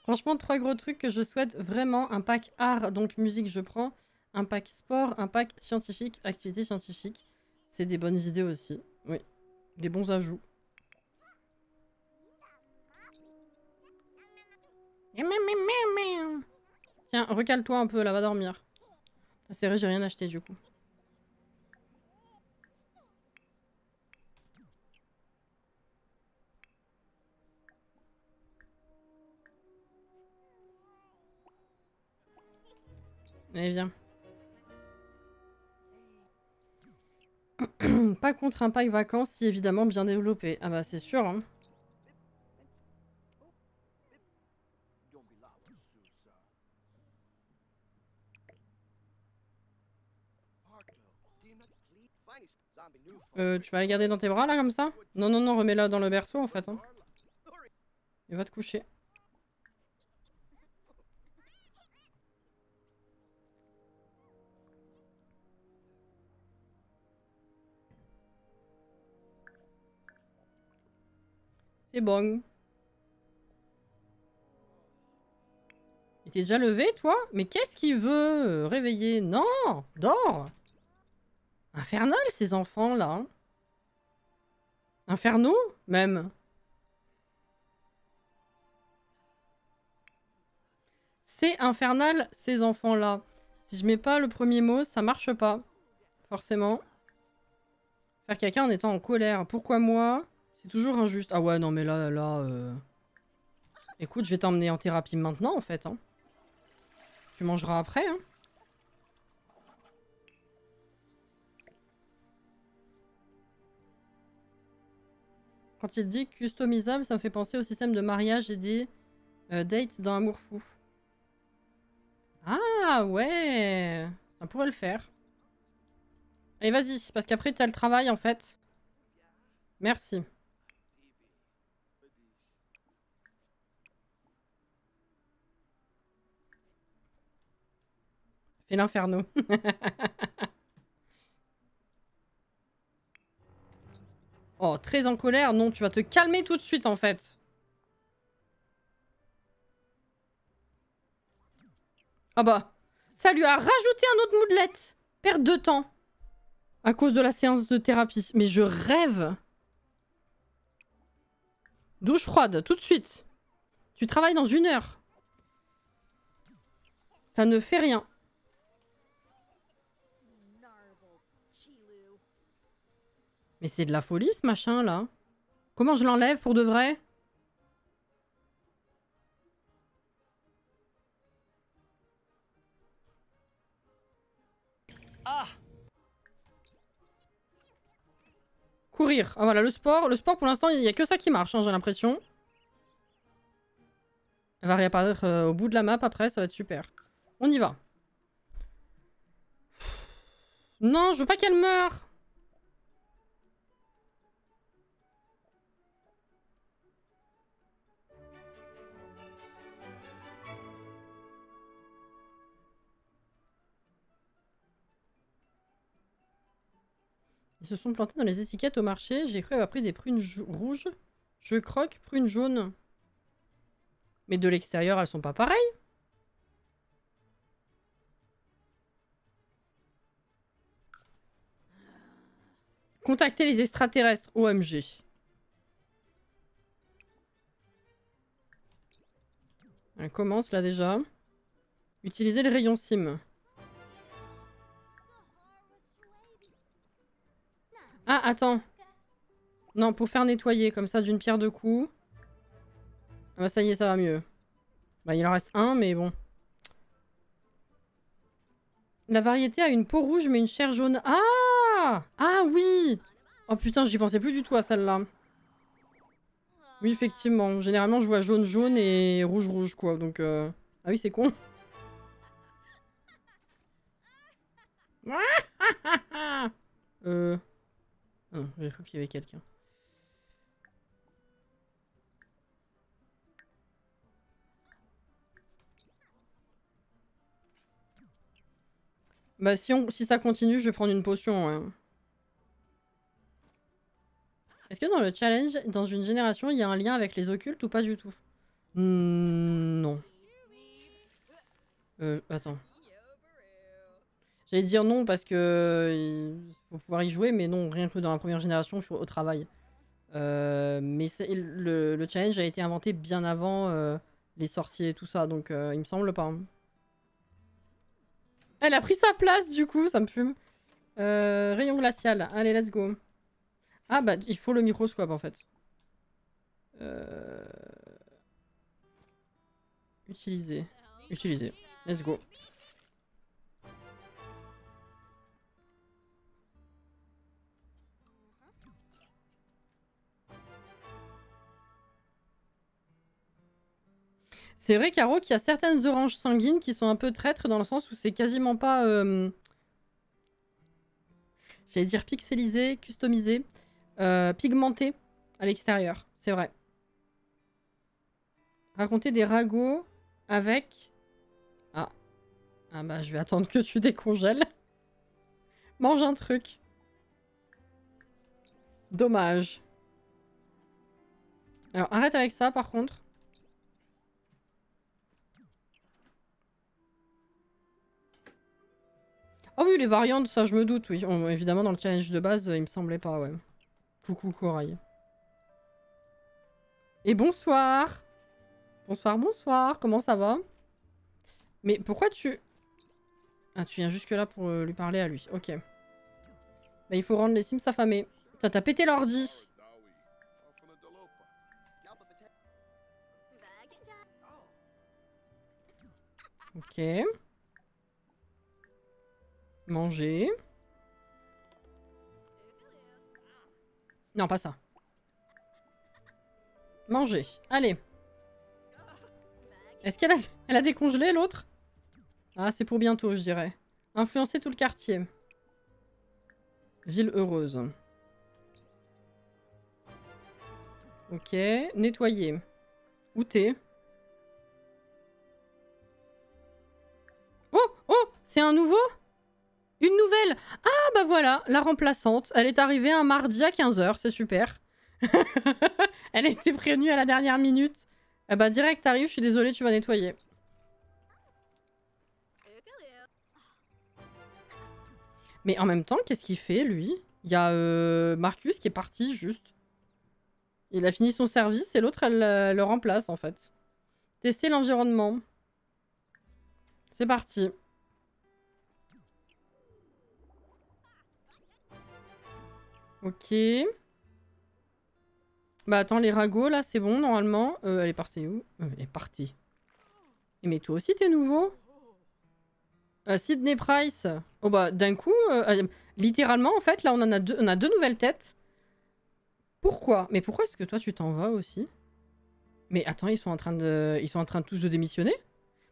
Franchement, 3 gros trucs que je souhaite vraiment. Un pack art, donc musique, je prends. Un pack sport, un pack scientifique, activité scientifique. C'est des bonnes idées aussi. Oui, des bons ajouts. Tiens, recale-toi un peu, là, va dormir. C'est vrai, j'ai rien acheté du coup. Allez, viens. Pas contre un pack vacances si évidemment bien développé. Ah bah c'est sûr, hein. Tu vas la garder dans tes bras là comme ça? Non, non, non, remets-la dans le berceau en fait. Hein. Et va te coucher. C'est bon. Il t'es déjà levé toi? Mais qu'est-ce qu'il veut? Réveiller? Non! Dors! Infernal ces enfants là. Hein. Infernaux même. C'est infernal ces enfants là. Si je mets pas le premier mot, ça marche pas. Forcément. Faire caca en étant en colère. Pourquoi moi? C'est toujours injuste. Ah ouais, non mais là... Écoute, je vais t'emmener en thérapie maintenant en fait. Hein. Tu mangeras après. Hein. Quand il dit customisable, ça me fait penser au système de mariage et des dates dans Amour Fou. Ah ouais, ça pourrait le faire. Allez, vas-y, parce qu'après t'as le travail en fait. Merci. Fais l'inferno. Oh, très en colère. Non, tu vas te calmer tout de suite en fait. Ah bah, ça lui a rajouté un autre moodlet. Perte de temps. À cause de la séance de thérapie. Mais je rêve. Douche froide, tout de suite. Tu travailles dans 1 heure. Ça ne fait rien. Mais c'est de la folie ce machin là. Comment je l'enlève pour de vrai? Ah! Courir. Ah voilà, le sport. Le sport pour l'instant, il n'y a que ça qui marche, hein, j'ai l'impression. Elle va réapparaître au bout de la map après, ça va être super. On y va. Non, je veux pas qu'elle meure. Ils se sont plantés dans les étiquettes au marché. J'ai cru avoir pris des prunes rouges. Je croque prunes jaunes. Mais de l'extérieur, elles sont pas pareilles. Contacter les extraterrestres. OMG. Elle commence là déjà. Utiliser le rayon SIM. Ah, attends. Non, pour faire nettoyer comme ça d'une pierre deux coups. Ah bah ça y est, ça va mieux. Bah il en reste un, mais bon. La variété a une peau rouge mais une chair jaune. Ah! Ah oui! Oh putain, j'y pensais plus du tout à celle-là. Oui, effectivement. Généralement, je vois jaune et rouge quoi. Donc, ah oui, c'est con. Non, j'ai cru qu'il y avait quelqu'un. Bah si ça continue, je vais prendre une potion. Ouais. Est-ce que dans le challenge, dans une génération, il y a un lien avec les occultes ou pas du tout? Non. Attends. J'allais dire non parce que il faut pouvoir y jouer, mais non, rien que dans la première génération au travail. Mais le challenge a été inventé bien avant les sorciers et tout ça, donc il me semble pas. Hein. Elle a pris sa place du coup, ça me fume. Rayon glacial, allez, let's go. Ah bah, il faut le microscope en fait. Utiliser. Utiliser. Let's go. C'est vrai, Caro, qu'il y a certaines oranges sanguines qui sont un peu traîtres dans le sens où c'est quasiment pas... J'allais dire pixelisé, customisé, pigmenté à l'extérieur. C'est vrai. Raconter des ragots avec... Ah. Ah bah je vais attendre que tu décongèles. Mange un truc. Dommage. Alors arrête avec ça par contre. Ah oui, les variantes, ça je me doute, oui. Évidemment, dans le challenge de base, il me semblait pas, ouais. Coucou Corail. Et bonsoir. Bonsoir, bonsoir. Comment ça va? Mais pourquoi tu... Ah, tu viens jusque là pour lui parler à lui. Ok. Bah, il faut rendre les Sims affamés. T'as pété l'ordi. Ok. Manger. Non, pas ça. Manger. Allez. Est-ce qu'elle a décongelé l'autre? Ah, c'est pour bientôt, je dirais. Influencer tout le quartier. Ville heureuse. Ok. Nettoyer. Où t'es? Oh! Oh! C'est un nouveau? Une nouvelle! Ah bah voilà, la remplaçante. Elle est arrivée un mardi à 15 h, c'est super. Elle a été prévenue à la dernière minute. Ah bah direct, t'arrives, je suis désolée, tu vas nettoyer. Mais en même temps, qu'est-ce qu'il fait, lui? Il y a Marcus qui est parti, juste. Il a fini son service et l'autre, elle le remplace, en fait. Tester l'environnement. C'est parti. Ok. Bah attends, les ragots, là, c'est bon, normalement. Elle est partie où? Elle est partie. Mais toi aussi, t'es nouveau? Sydney Price. Oh bah, d'un coup, littéralement, en fait, là, on a deux nouvelles têtes. Pourquoi? Mais pourquoi est-ce que toi, tu t'en vas aussi? Mais attends, ils sont en train tous de démissionner?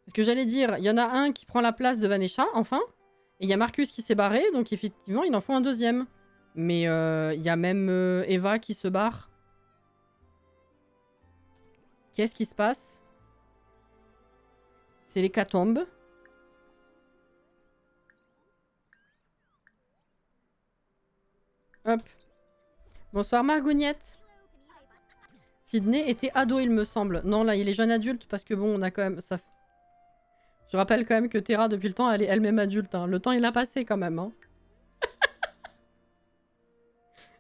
Parce que j'allais dire, il y en a un qui prend la place de Vanessa, enfin. Et il y a Marcus qui s'est barré, donc effectivement, il en faut un deuxième. Mais il y a même Eva qui se barre. Qu'est-ce qui se passe? C'est l'hécatombe. Hop. Bonsoir Margouniette. Sydney était ado, il me semble. Non, là, il est jeune adulte parce que bon, on a quand même... Ça... Je rappelle quand même que Terra, depuis le temps, elle est elle-même adulte. Hein. Le temps, il a passé quand même. Hein.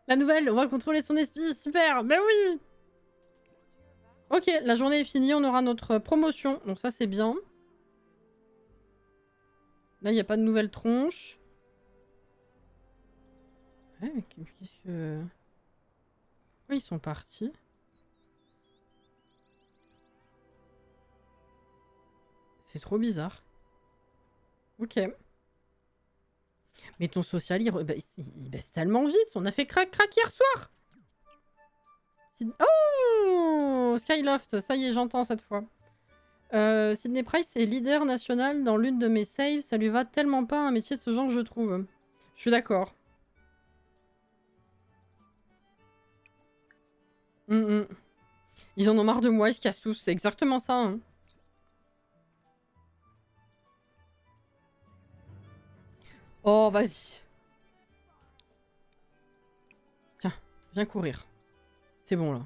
La nouvelle, on va contrôler son esprit. Super, ben oui. Ok, la journée est finie. On aura notre promotion. Donc ça, c'est bien. Là, il n'y a pas de nouvelles tronches. Ouais, mais qu'est-ce que... Pourquoi ils sont partis? C'est trop bizarre. Ok. Mais ton social, il baisse tellement vite. On a fait crac hier soir. Oh, Skyloft, ça y est, j'entends cette fois. Sydney Price est leader national dans l'une de mes saves. Ça lui va tellement pas un métier de ce genre, je trouve. Je suis d'accord. Ils en ont marre de moi, ils se cassent tous. C'est exactement ça. Hein. Oh, vas-y. Tiens, viens courir. C'est bon, là.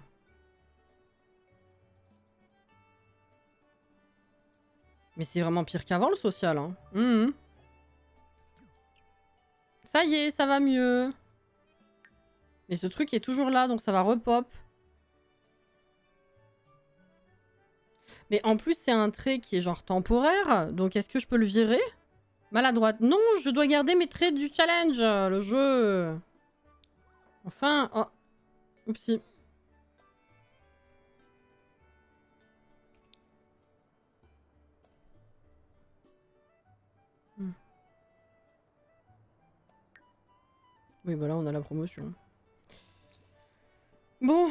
Mais c'est vraiment pire qu'avant, le social. Hein. Ça y est, ça va mieux. Mais ce truc est toujours là, donc ça va repop. Mais en plus, c'est un trait qui est genre temporaire. Donc est-ce que je peux le virer? Maladroite. Non, je dois garder mes traits du challenge. Le jeu. Enfin. Oh. Oupsie. Oui, bah là, on a la promotion. Bon.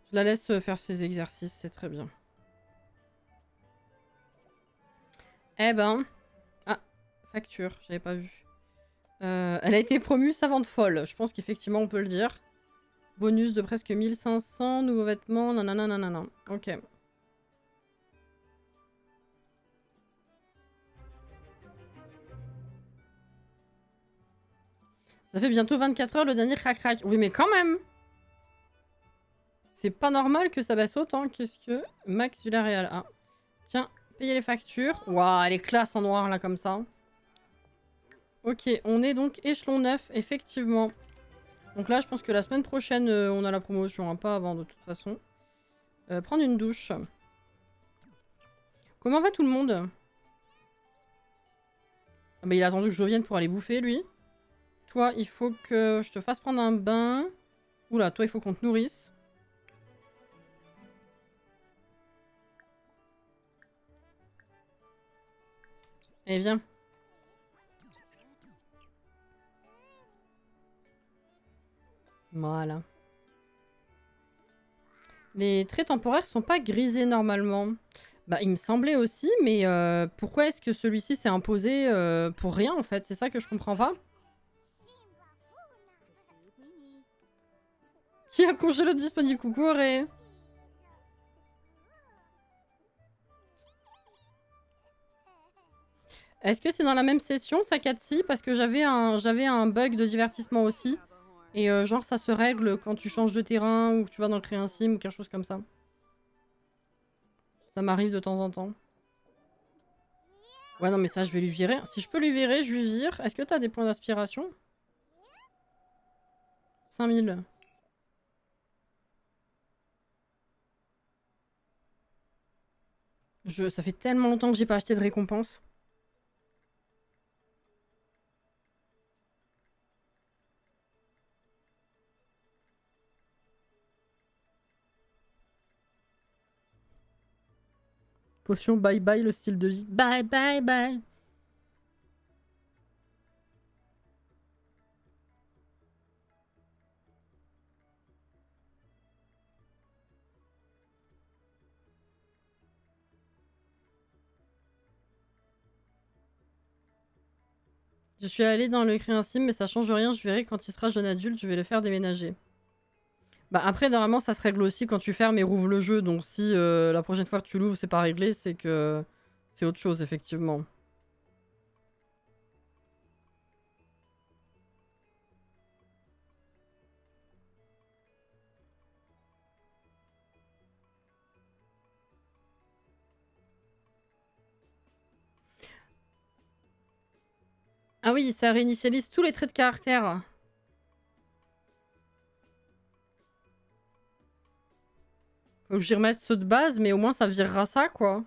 Je la laisse faire ses exercices, c'est très bien. Eh ben... Ah, facture, j'avais pas vu. Elle a été promue savante folle. Je pense qu'effectivement, on peut le dire. Bonus de presque 1500, nouveaux vêtements, nanana, nanana. Ok. Ça fait bientôt 24 heures le dernier crac-crac. Oui, mais quand même! C'est pas normal que ça baisse autant. Qu'est-ce que... Max Villarreal. Ah. Tiens, payer les factures. Waouh, elle est classe en noir, là, comme ça. Ok, on est donc échelon 9, effectivement. Donc là, je pense que la semaine prochaine, on a la promotion. Hein, pas avant, de toute façon. Prendre une douche. Comment va tout le monde? Ah bah, il a attendu que je revienne pour aller bouffer, lui. Toi, il faut que je te fasse prendre un bain. Oula, toi, il faut qu'on te nourrisse. Allez, viens. Voilà. Les traits temporaires sont pas grisés normalement. Bah, il me semblait aussi, mais pourquoi est-ce que celui-ci s'est imposé pour rien, en fait? C'est ça que je comprends pas. Qui a congélo disponible? Coucou, Auré. Est-ce que c'est dans la même session, Sakatsi? Parce que j'avais un bug de divertissement aussi. Et genre, ça se règle quand tu changes de terrain ou que tu vas dans le créer un sim ou quelque chose comme ça. Ça m'arrive de temps en temps. Ouais, non, mais ça, je vais lui virer. Si je peux lui virer, je lui vire. Est-ce que t'as des points d'aspiration? 5000. Ça fait tellement longtemps que j'ai pas acheté de récompense. Potion bye bye le style de vie. Bye bye bye. Je suis allée dans le créer un sim, mais ça change rien. Je verrai quand il sera jeune adulte, je vais le faire déménager. Bah après, normalement, ça se règle aussi quand tu fermes et rouvres le jeu. Donc si la prochaine fois que tu l'ouvres, c'est pas réglé, c'est que c'est autre chose, effectivement. Ah oui, ça réinitialise tous les traits de caractère. Faut que j'y remette ceux de base, mais au moins ça virera ça, quoi.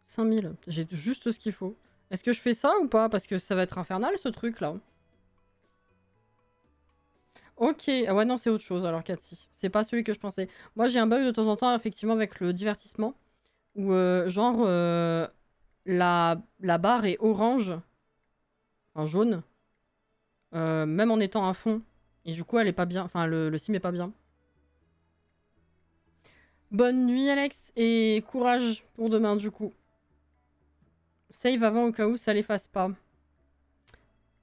5000. J'ai juste ce qu'il faut. Est-ce que je fais ça ou pas? Parce que ça va être infernal, ce truc-là. Ok. Ah ouais, non, c'est autre chose, alors, Cathy. C'est pas celui que je pensais. Moi, j'ai un bug de temps en temps, effectivement, avec le divertissement. Où, genre, la barre est orange. Enfin, jaune. Même en étant à fond. Et du coup, elle est pas bien. Enfin, le sim est pas bien. Bonne nuit, Alex. Et courage pour demain, du coup. Save avant au cas où ça l'efface pas.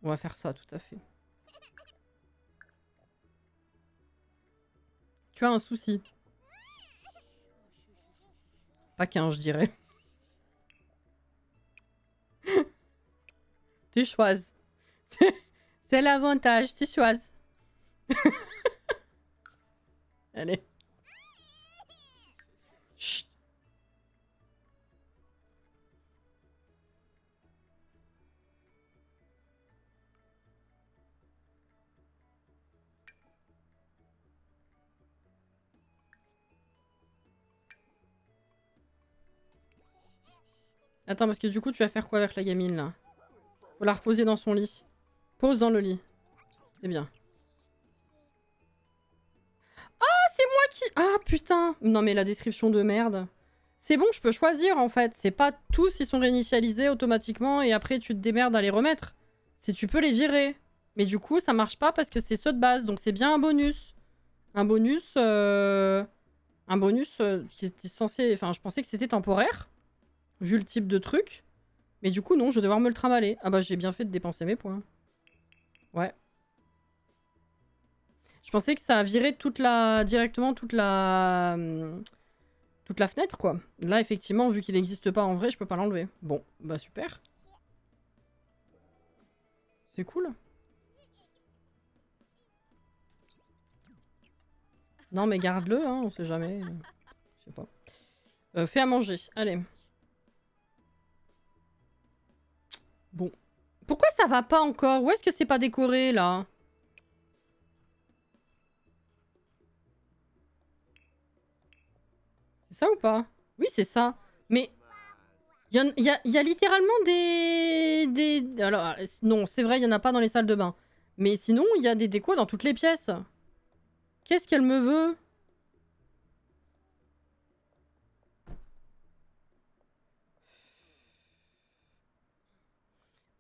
On va faire ça, tout à fait. Tu as un souci. Pas qu'un, je dirais. Tu choisis. C'est l'avantage, tu choisis. Allez. Chut. Attends, parce que du coup, tu vas faire quoi avec la gamine, là? Faut la reposer dans son lit. Pose dans le lit. C'est bien. Ah, c'est moi qui... Ah, putain. Non, mais la description de merde. C'est bon, je peux choisir, en fait. C'est pas tous, ils sont réinitialisés automatiquement et après, tu te démerdes à les remettre. C'est tu peux les virer. Mais du coup, ça marche pas parce que c'est ceux de base. Donc, c'est bien un bonus. Un bonus... Un bonus qui était censé... Enfin, je pensais que c'était temporaire. vu le type de truc. Mais du coup, non, je vais devoir me le trimballer. Ah bah, j'ai bien fait de dépenser mes points. Ouais. Je pensais que ça virait directement toute la fenêtre, quoi. Là, effectivement, vu qu'il n'existe pas en vrai, je peux pas l'enlever. Bon, bah super. C'est cool. Non, mais garde-le, hein, on sait jamais. Je sais pas. Fais à manger, allez. Bon. Pourquoi ça va pas encore? Où est-ce que c'est pas décoré, là? C'est ça ou pas? Oui, c'est ça. Mais... Il y a littéralement des... Alors, non, c'est vrai, il y en a pas dans les salles de bain. Mais sinon, il y a des décos dans toutes les pièces. Qu'est-ce qu'elle me veut?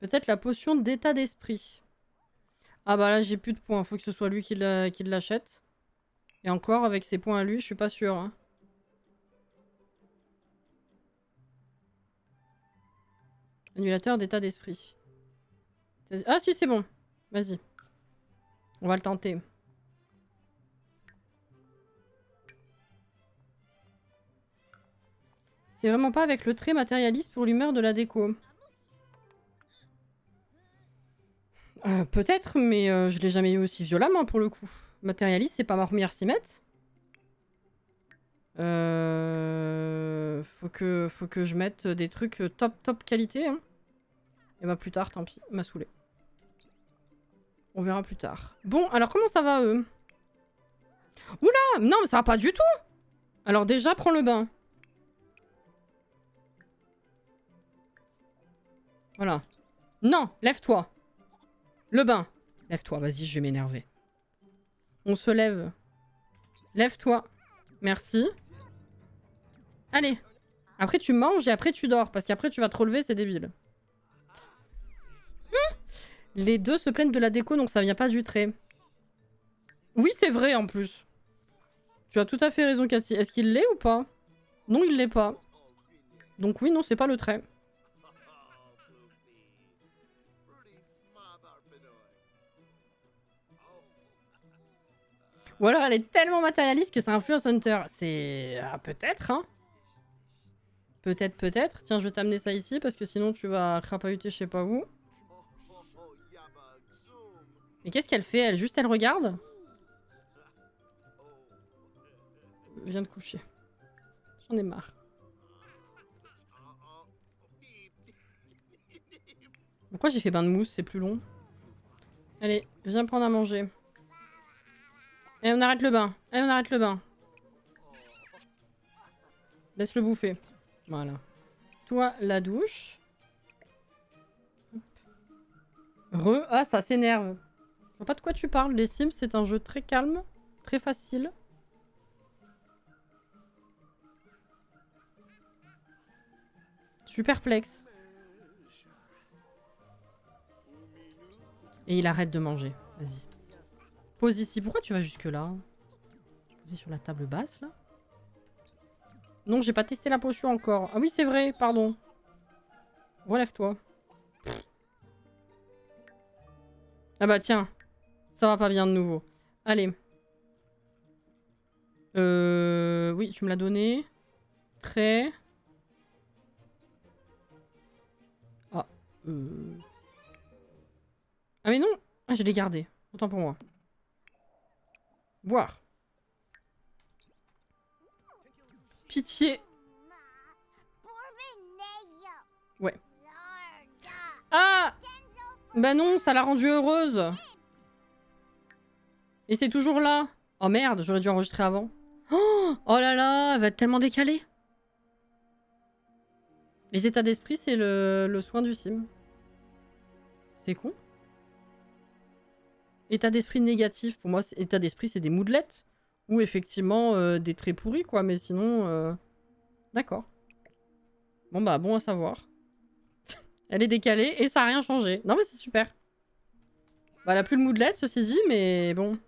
Peut-être la potion d'état d'esprit. Ah bah là, j'ai plus de points. Faut que ce soit lui qui l'achète. Et encore, avec ses points à lui, je suis pas sûre. Hein. Annulateur d'état d'esprit. Ah si, c'est bon. Vas-y. On va le tenter. C'est vraiment pas avec le trait matérialiste pour l'humeur de la déco. Peut-être, mais je l'ai jamais eu aussi violemment pour le coup. Matérialiste, c'est pas ma première cimette. Faut que je mette des trucs top qualité. Hein. Et bah plus tard, tant pis, m'a saoulé. On verra plus tard. Bon, alors comment ça va eux? Oula, non mais ça va pas du tout. Alors déjà, prends le bain. Voilà. Non, lève-toi. Le bain. Lève-toi, vas-y, je vais m'énerver. On se lève. Lève-toi. Merci. Allez. Après, tu manges et après, tu dors. Parce qu'après, tu vas te relever, c'est débile. Les deux se plaignent de la déco, donc ça vient pas du trait. Oui, c'est vrai, en plus. Tu as tout à fait raison, Cathy. Est-ce qu'il l'est ou pas? Non, il l'est pas. Donc oui, non, c'est pas le trait. Ou alors elle est tellement matérialiste que c'est Influence Hunter. C'est... Ah, peut-être, hein. Peut-être. Tiens, je vais t'amener ça ici parce que sinon tu vas crapahuter je sais pas où. Mais qu'est-ce qu'elle fait? Elle regarde? Je viens de coucher. J'en ai marre. Pourquoi j'ai fait bain de mousse? C'est plus long. Allez, viens prendre à manger. Et on arrête le bain. Laisse-le bouffer. Voilà. Toi, la douche. Ah, ça s'énerve. Je vois pas de quoi tu parles. Les Sims, c'est un jeu très calme, très facile. Je suis perplexe. Et il arrête de manger. Vas-y. Pose ici. Pourquoi tu vas jusque là? Posez sur la table basse, là. Non, j'ai pas testé la potion encore. Ah oui, c'est vrai, pardon. Relève-toi. Ah bah tiens. Ça va pas bien de nouveau. Allez. Oui, tu me l'as donné. Très. Ah. Ah mais non. Ah, je l'ai gardé. Autant pour moi. Boire. Pitié. Ouais. Ah! Bah non, ça l'a rendue heureuse. Et c'est toujours là. Oh merde, j'aurais dû enregistrer avant. Oh là là, elle va être tellement décalée. Les états d'esprit, c'est le soin du sim. C'est con. État d'esprit négatif. Pour moi, état d'esprit, c'est des moodlettes. Ou effectivement des traits pourris, quoi. Mais sinon... D'accord. Bon bah, bon à savoir. Elle est décalée et ça a rien changé. Non mais c'est super. Bah, elle a plus le moodlet, ceci dit, mais bon.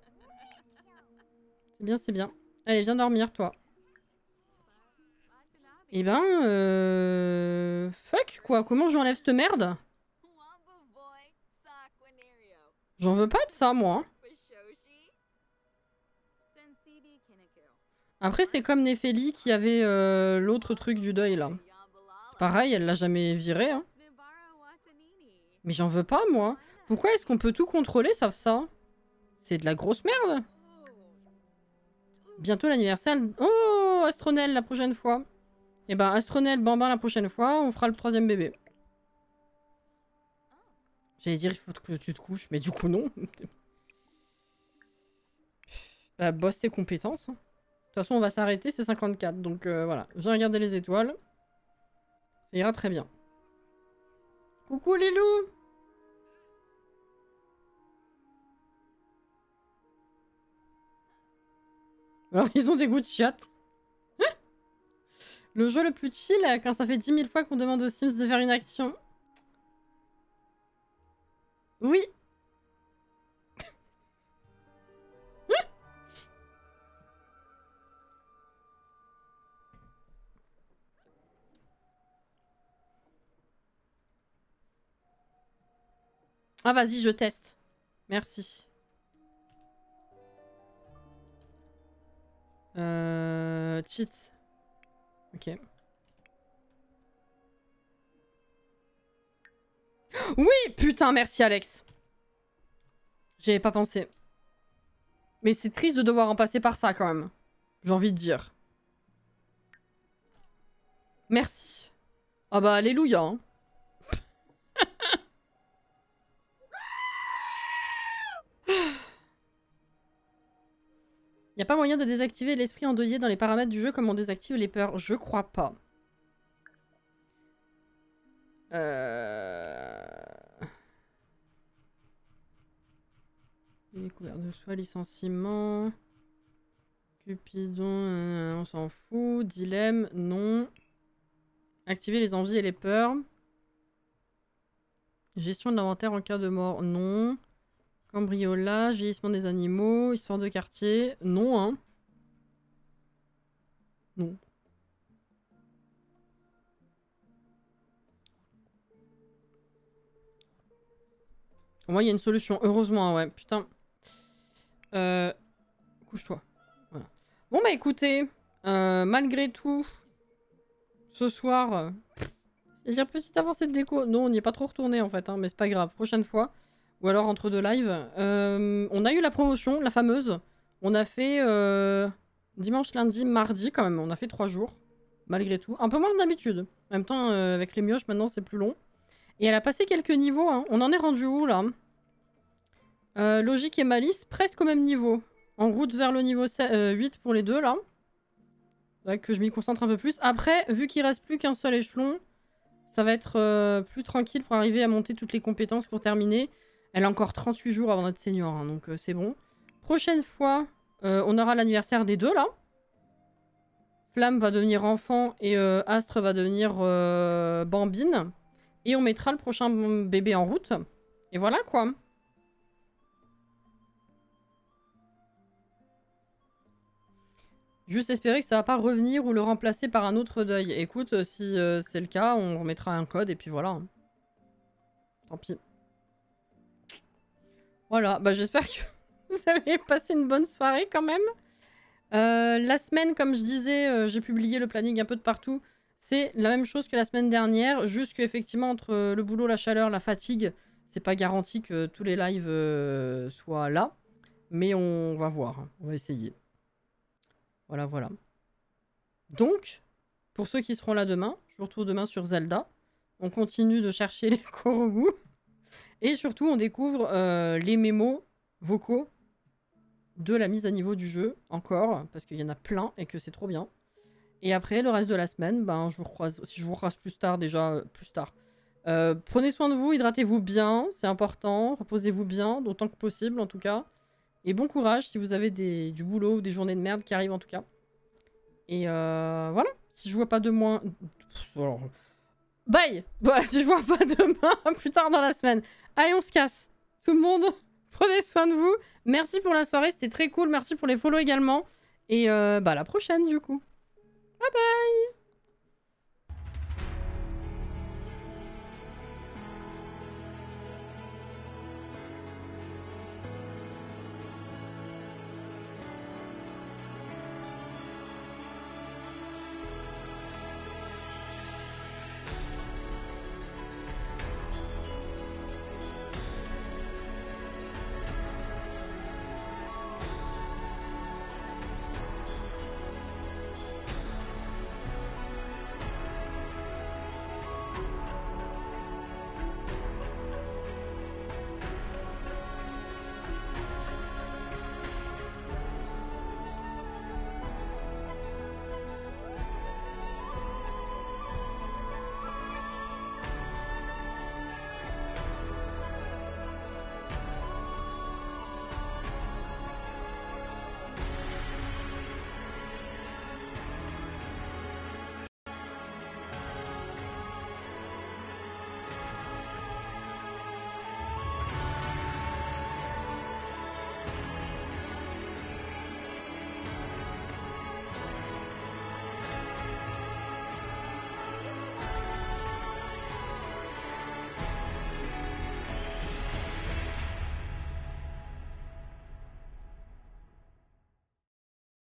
C'est bien, c'est bien. Allez, viens dormir, toi. Eh ben, Fuck, quoi. Comment j'enlève cette merde? J'en veux pas de ça, moi. Après, c'est comme Néphélie qui avait l'autre truc du deuil, là. C'est pareil, elle l'a jamais viré, hein. Mais j'en veux pas, moi. Pourquoi est-ce qu'on peut tout contrôler, sauf ça? C'est de la grosse merde. Bientôt l'anniversaire. Oh, Astronel, la prochaine fois. Et ben, Astronel, Bambin, la prochaine fois, on fera le 3e bébé. J'allais dire, il faut que tu te couches, mais du coup, non. Bah, bosse tes compétences. De toute façon, on va s'arrêter, c'est 54. Donc voilà, je vais regarder les étoiles. Ça ira très bien. Coucou les loups! Alors, ils ont des goûts de chat. Le jeu le plus chill, quand ça fait 10 000 fois qu'on demande aux Sims de faire une action. Oui. Ah, vas-y, je teste. Merci. Cheat. Ok. Oui, putain, merci Alex. J'y avais pas pensé. Mais c'est triste de devoir en passer par ça quand même. J'ai envie de dire. Merci. Ah bah alléluia. Hein. Y a pas moyen de désactiver l'esprit endeuillé dans les paramètres du jeu comme on désactive les peurs? Je crois pas. Découvert de soi, licenciement. Cupidon, on s'en fout. Dilemme, non. Activer les envies et les peurs. Gestion de l'inventaire en cas de mort, non. Cambriolage, vieillissement des animaux, histoire de quartier, non hein. Non. Au moins il y a une solution, heureusement, ouais, putain. Couche-toi. Voilà. Bon bah écoutez, malgré tout, ce soir, j'ai une petite avancée de déco. Non, on n'y est pas trop retourné en fait, hein, mais c'est pas grave, prochaine fois. Ou alors entre deux lives. On a eu la promotion, la fameuse. On a fait dimanche, lundi, mardi quand même. On a fait 3 jours, malgré tout. Un peu moins que d'habitude. En même temps, avec les mioches, maintenant c'est plus long. Et elle a passé quelques niveaux. Hein. On en est rendu où là? Logique et malice, presque au même niveau. En route vers le niveau 8 pour les deux là. Ouais, que je m'y concentre un peu plus. Après, vu qu'il reste plus qu'un seul échelon, ça va être plus tranquille pour arriver à monter toutes les compétences pour terminer. Elle a encore 38 jours avant d'être senior, hein, donc c'est bon. Prochaine fois, on aura l'anniversaire des deux, là. Flamme va devenir enfant et Astre va devenir bambine. Et on mettra le prochain bébé en route. Et voilà, quoi. Juste espérer que ça va pas revenir ou le remplacer par un autre deuil. Écoute, si c'est le cas, on remettra un code et puis voilà. Tant pis. Voilà, bah j'espère que vous avez passé une bonne soirée quand même. La semaine, comme je disais, j'ai publié le planning un peu de partout. C'est la même chose que la semaine dernière, juste qu'effectivement entre le boulot, la chaleur, la fatigue, c'est pas garanti que tous les lives soient là. Mais on va voir, hein. On va essayer. Voilà, voilà. Donc, pour ceux qui seront là demain, je vous retrouve demain sur Zelda. On continue de chercher les Korogu. Et surtout, on découvre les mémos vocaux de la mise à niveau du jeu, encore, parce qu'il y en a plein et que c'est trop bien. Et après, le reste de la semaine, ben, je vous recroise, si je vous recroise plus tard, déjà, plus tard. Prenez soin de vous, hydratez-vous bien, c'est important, reposez-vous bien, d'autant que possible en tout cas. Et bon courage si vous avez du boulot ou des journées de merde qui arrivent en tout cas. Et voilà, si je vois pas de moins... Alors... Bye. Bah, si je vois pas demain, plus tard dans la semaine. Allez, on se casse. Tout le monde, prenez soin de vous. Merci pour la soirée, c'était très cool. Merci pour les follows également. Et bah, à la prochaine du coup. Bye bye.